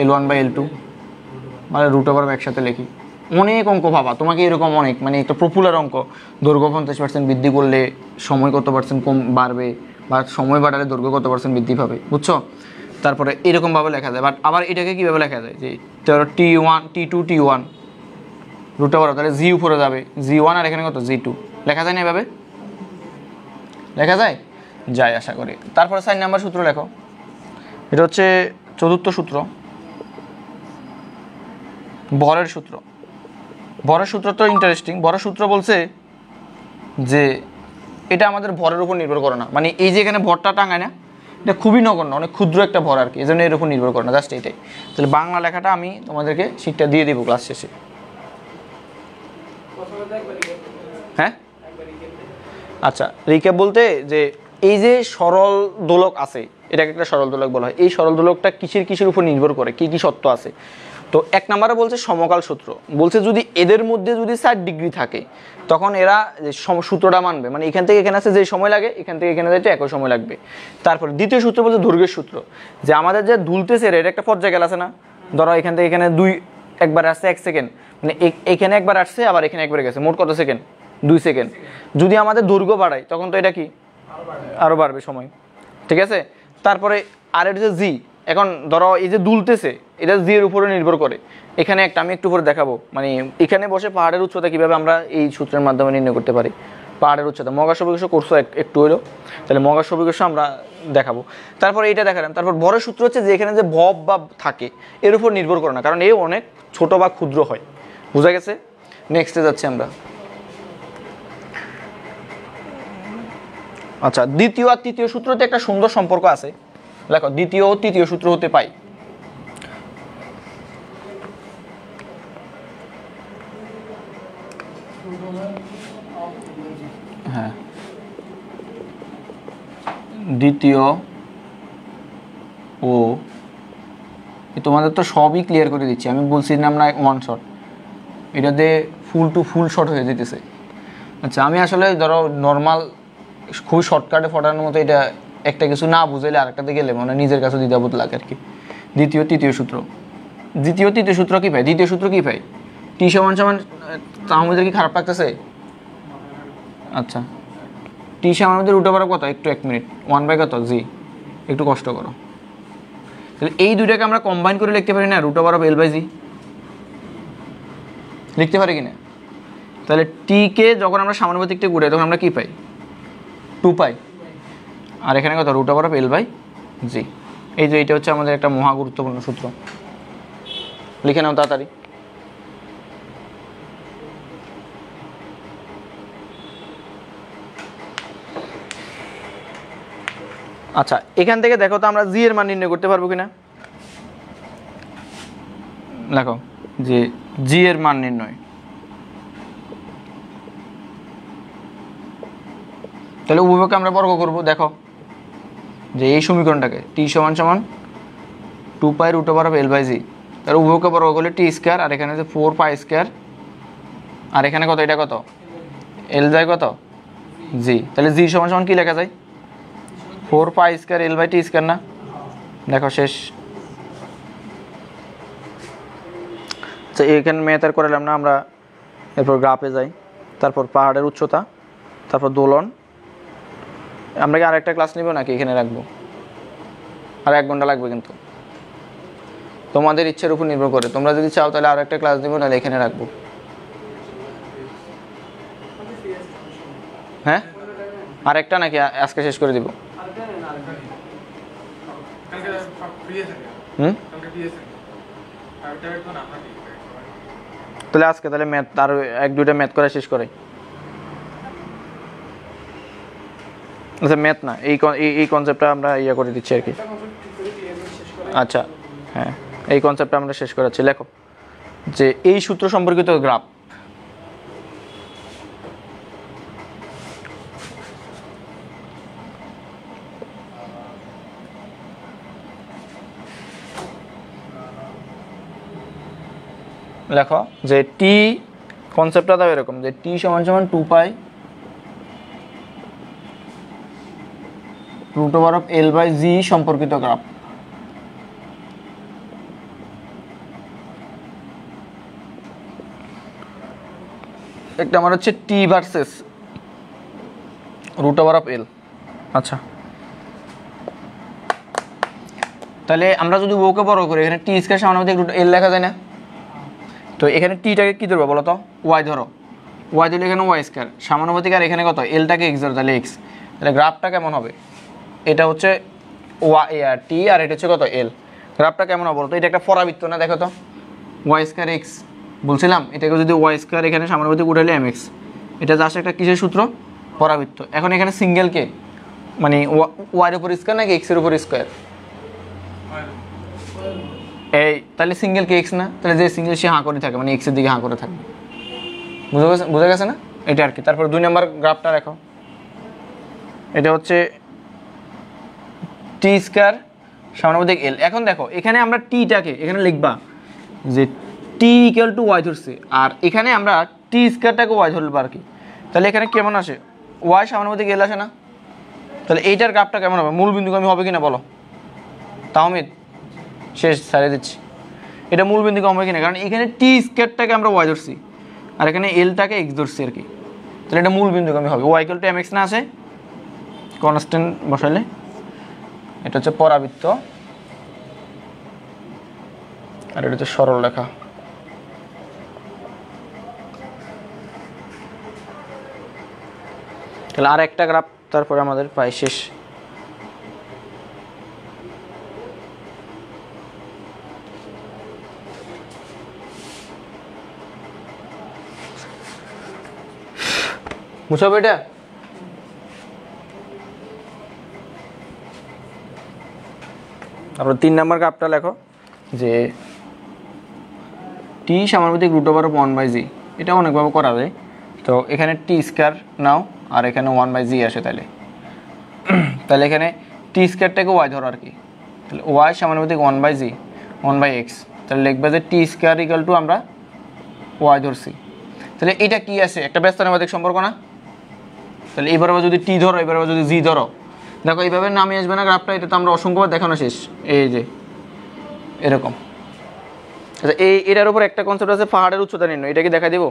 L1/L2, মানে রুট ওভার একসাথে লিখি। অনেক অঙ্ক ভাবা তোমাকে এরকম অনেক, মানে একটা পপুলার অঙ্ক, দৈর্ঘ্য 50% বৃদ্ধি করলে সময় কত পার্সেন্ট কম বাড়বে, বা সময় বাড়ালে দৈর্ঘ্য কত পার্সেন্ট বৃদ্ধি পাবে, বুঝছো? তারপরে এরকমভাবে লেখা যায়। বাট আবার এটাকে কীভাবে লেখা যায়? যে ধরো T1 T2 T1 root over, তাহলে জি উপরে যাবে G1 আর এখানে কত G2, লেখা যায় না এভাবে? লেখা যায়? যায় আশা করি। তারপরে 4 নম্বর সূত্র লেখো, এটা হচ্ছে চতুর্থ সূত্র, ভরের সূত্র। ভরের সূত্র তো ইন্টারেস্টিং। ভরের সূত্র বলছে যে এটা আমাদের ভরের উপর নির্ভর করে না, মানে এই যে এখানে ভরটা টাঙায় না, এটা খুবই নগণ্য, অনেক ক্ষুদ্র একটা ভর আর কি, এই জন্য এর উপর নির্ভর করে না, জাস্ট এইটাই। তাহলে বাংলা লেখাটা আমি তোমাদেরকে শিটটা দিয়ে দেবো ক্লাস শেষে। হ্যাঁ আচ্ছা, রিক্যাপ বলতে যে এই যে সরল দোলক আছে, এটাকে একটা সরল দোলক বলা হয়। এই সরল দোলকটা কিসের উপর নির্ভর করে, কি কি সত্য আছে? তো 1 নম্বরে বলছে সমকাল সূত্র, বলছে যদি এদের মধ্যে যদি 60 ডিগ্রি থাকে তখন এরা সূত্রটা মানবে, মানে এখান থেকে এখানে আসে যে সময় লাগে এখান থেকে এখানে যাইতে একই সময় লাগবে। তারপর দ্বিতীয় সূত্র বলছে দৈর্ঘ্যের সূত্র, যে আমাদের যে দুলতেছে এটা একটা পর্যায়কাল আছে না, ধরো এখান থেকে এখানে একবার আসছে 1 সেকেন্ড, মানে এখানে একবার আসছে আবার এখানে একবার গেছে, মোট কত সেকেন্ড? 2 সেকেন্ড। যদি আমাদের দৈর্ঘ্য বাড়ায় তখন তো এটা কি আরও বাড়বে সময়, ঠিক আছে? তারপরে আর এটা যে জি, এখন ধরো এই যে দুলতেছে এটা জি এর উপরে নির্ভর করে। এখানে একটা আমি একটু পরে দেখাবো, মানে এখানে বসে পাহাড়ের উচ্চতা কীভাবে আমরা এই সূত্রের মাধ্যমে নির্ণয় করতে পারি। পাহাড়ের উচ্চতা মহাকাশ অভিকর্ষ কোর্স একটু হলো, তাহলে মহাকাশ অভিকর্ষ আমরা দেখাবো। তারপরে এইটা দেখালাম। তারপর ভরের সূত্র হচ্ছে যে এখানে যে ভব বা থাকে এর উপর নির্ভর করে না, কারণ এ অনেক ছোট বা ক্ষুদ্র হয়, বোঝা গেছে? নেক্সটে যাচ্ছি আমরা। আচ্ছা, দ্বিতীয় আর তৃতীয় সূত্রতে একটা সুন্দর সম্পর্ক আছে, দেখো দ্বিতীয় ও তৃতীয় সূত্র হতে পাই। হ্যাঁ, দ্বিতীয় ও তোমাদের তো সবই ক্লিয়ার করে দিচ্ছি, আমি বলছিলাম না ওয়ান শট, এটাতে ফুল টু ফুল শট হয়ে যেতেছে। আচ্ছা, আমি আসলে ধরো নর্মাল খুবই শর্টকাটে ফটানোর মতো এটা একটা কিছু না বুঝাইলে আরেকটাতে গেলে মানে নিজের কাছে দ্বিধাবোধ লাগে আর কি। দ্বিতীয় তৃতীয় সূত্র, দ্বিতীয় তৃতীয় সূত্র কী পাই? দ্বিতীয় সূত্র কী পাই? টি সমান সমান, আমাদের কি খারাপ লাগতেছে? আচ্ছা, টি সমান আমাদের রুট ওভার কত? একটু 1 মিনিট, 1/, কত জি, একটু কষ্ট করো। তাহলে এই দুইটাকে আমরা কম্বাইন করে লিখতে পারি না, রুট ওভার অফ L/G লিখতে পারি কিনা? তাহলে টিকে যখন আমরা সমানুপাতিকটা ঘুরাই তখন আমরা কি পাই? 2 পাই, আর এখানে কত? Root over of L/G। এই যে এইটা হচ্ছে আমাদের একটা মহা গুরুত্বপূর্ণ সূত্র, লিখে নাও তাড়াতাড়ি। আচ্ছা, এখান থেকে দেখো তো আমরা জি এর মান নির্ণয় করতে পারবো কিনা? দেখো যে জি এর মান নির্ণয়, তাহলে উভয়কে আমরা বর্গ করব। দেখো যে এই সমীকরণটাকে টি সমান সমান 2 পাই রুট ওভার অফ L/G, তাহলে উভয়কে বর্গ করলে টি স্কোয়ার, আর এখানে যে 4 পাই স্কোয়ার, আর এখানে কত? এটা কত? এল যায় কত? জি। তাহলে জি সমান সমান কি লেখা যায়? 4 pi square l by t square না, দেখো শেষ। আচ্ছা এখানে ম্যাথ আর করালাম না আমরা, এরপর গ্রাফে যাই, তারপর পাহাড়ের উচ্চতা, তারপর দোলন। আমরা কি আরেকটা ক্লাস নিব নাকি এখানে রাখবো? আর 1 ঘন্টা লাগবে, কিন্তু তোমাদের ইচ্ছের উপর নির্ভর করে। তোমরা যদি চাও তাহলে আর একটা ক্লাস দিব, নাহলে এখানে রাখবো। হ্যাঁ আরেকটা নাকি আজকে শেষ করে দিব? তাহলে আজকে তাহলে ম্যাথ আর 1-2টা ম্যাথ করে শেষ করে। আচ্ছা ম্যাথ না, এই কনসেপ্টটা আমরা ইয়ে করে দিচ্ছি আর কি। আচ্ছা হ্যাঁ, এই কনসেপ্টটা আমরা শেষ করাচ্ছি। লেখো যে এই সূত্র সম্পর্কিত গ্রাফ। লেখো যে টি কনসেপ্টটা দাও এরকম যে টি সমান সমান 2 পাই √L/G সম্পর্কিত গ্রাফ। একটা আমার হচ্ছে টি ভার্সেস √L। আচ্ছা তাহলে আমরা যদি ওকে বড় করি, এখানে টি স্কয়ার সমানুপাতিক √L লেখা যায় না? তো এখানে টিটাকে কি ধরবো বলো তো? ওয়াই ধরো। ওয়াই দিলে এখানে ওয়াই স্কয়ার সমানুপাতিক, আর এখানে কত? এলটাকে এক্স ধরো, তাহলে এক্স। তাহলে গ্রাফটা কেমন হবে? এটা হচ্ছে ওয়াই টি আর এটা হচ্ছে কত? এল। গ্রাফটা কেমন হবে বলো তো? এটা একটা পরাবৃত্ত না? দেখো তো ওয়াই স্কয়ার এক্স বলছিলাম, এটাকে যদি ওয়াই স্কয়ার এখানে সমানুপাতিক উঠাইলে এম এক্স, এটা জাস্ট একটা কিসের সূত্র? পরাবৃত্ত। এখন এখানে সিঙ্গেল কে মানে ওয়াইয়ের উপর স্কয়ার নাকি এক্সের উপর স্কয়ার? এই তাহলে সিঙ্গেল কে এক্স না? তাহলে যে সিঙ্গেল সে হাঁ করে থাকে, মানে এক্সের দিকে হাঁ করে থাকবে। বুঝা গেছে না? এটা আর কি। তারপর 2 নম্বর গ্রাফটা দেখো, এটা হচ্ছে টি স্কয়ার সমানুপাতিক এল। এখন দেখো এখানে আমরা টিটাকে এখানে লিখবা যে টি ইকুয়াল টু ওয়াই ধরছে, আর এখানে আমরা টি স্কয়ারটাকে ওয়াই ধরবো আর কি। তাহলে এখানে কেমন আসে? ওয়াই সমানুপাতিক এল আসে না? তাহলে এইটার গ্রাফটা কেমন হবে? মূল বিন্দুগামী হবে কিনা বলো? তাহমিদ শেষ, সারিয়ে দিচ্ছি। এটা মূল বিন্দুগামী হবে কিনা, কারণ এখানে টি স্কয়ারটাকে আমরা ওয়াই ধরছি আর এখানে এলটাকে এক্স ধরছি আর কি। তাহলে এটা মূল বিন্দুগামী হবে। Y equal to m x না আসে? কনস্ট্যান্ট বসাইলে এটা হচ্ছে পরাবৃত্ত আর এটা হচ্ছে সরল রেখা। তাহলে আর একটা গ্রাফ তারপরে আমাদের প্রায় শেষ। মুছাবো এটা? তারপর 3 নম্বর গ্রাফটা লেখো যে টি সমানুপাতিক √1/g। এটা অনেকভাবে করা যায়। তো এখানে টি স্কয়ার নাও আর এখানে 1/g আসে, তাহলে এখানে টি স্কয়ারটাকে ওয়াই ধরো আর কি। তাহলে ওয়াই সমানুপাতিক 1/g 1/x। তাহলে লিখবে যে টি স্কয়ার ইকুয়াল টু আমরা ওয়াই ধরছি। তাহলে এটা কি আছে? একটা ব্যস্তানুপাতিক সম্পর্ক না? তাহলে এইবার আবার যদি টি ধরো, এবার আবার যদি জি ধরো, দেখো এইভাবে নামে আসবে না গ্রাফটা? এটা তো আমরা অসংখ্যবার দেখানো শেষ। এই যে এরকম। আচ্ছা এটার উপর একটা কনসেপ্ট আছে পাহাড়ের উচ্চতা নির্ণয়। এটা কি দেখা দিব?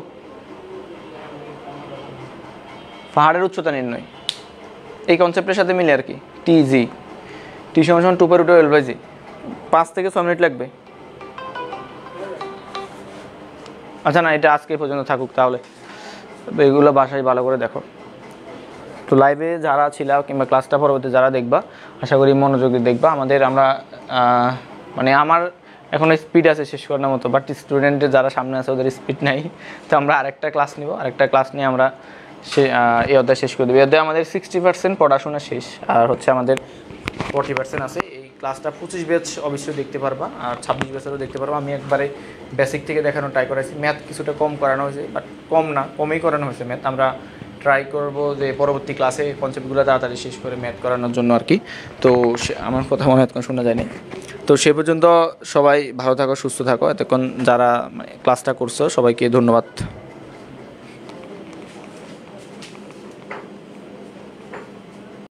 পাহাড়ের উচ্চতা নির্ণয় এই কনসেপ্টের সাথে মিলে আর কি। টি জি টি সমান 2 √L/G। 5 থেকে 6 মিনিট লাগবে। আচ্ছা না, এটা আজকে পর্যন্ত থাকুক তাহলে। এগুলো বাসায় ভালো করে দেখো। তো লাইভে যারা ছিল কিংবা ক্লাসটা পরবর্তী যারা দেখবা, আশা করি মনোযোগ দিয়ে দেখবা। আমরা মানে আমার এখন স্পিড আছে শেষ করার মতো, বাট স্টুডেন্টের যারা সামনে আছে ওদের স্পিড নাই। তো আমরা আরেকটা ক্লাস নিব, আরেকটা ক্লাস নিয়ে আমরা এই অধ্যায় শেষ করে দেবো। এই অধ্যায় আমাদের 60% পড়াশোনা শেষ, আর হচ্ছে আমাদের 40% আছে। এই ক্লাসটা 25 ব্যাচ অবশ্যই দেখতে পারবা, আর 26 ব্যাচেরও দেখতে পারবা। আমি একবারে বেসিক থেকে দেখানো ট্রাই করেছি। ম্যাথ কিছুটা কম করানো হয়েছে, বাট কম না, কমই করানো হয়েছে ম্যাথ। আমরা ট্রাই করব যে পরবর্তী ক্লাসে কনসেপ্টগুলো তাড়াতাড়ি শেষ করে ম্যাথ করানোর জন্য আর কি। তো আমার কথা মনে হয় এতক্ষণ শোনা যায়নি। তো সে পর্যন্ত সবাই ভালো থাকো, সুস্থ থাকো। এতক্ষণ যারা ক্লাসটা করছো সবাইকে ধন্যবাদ।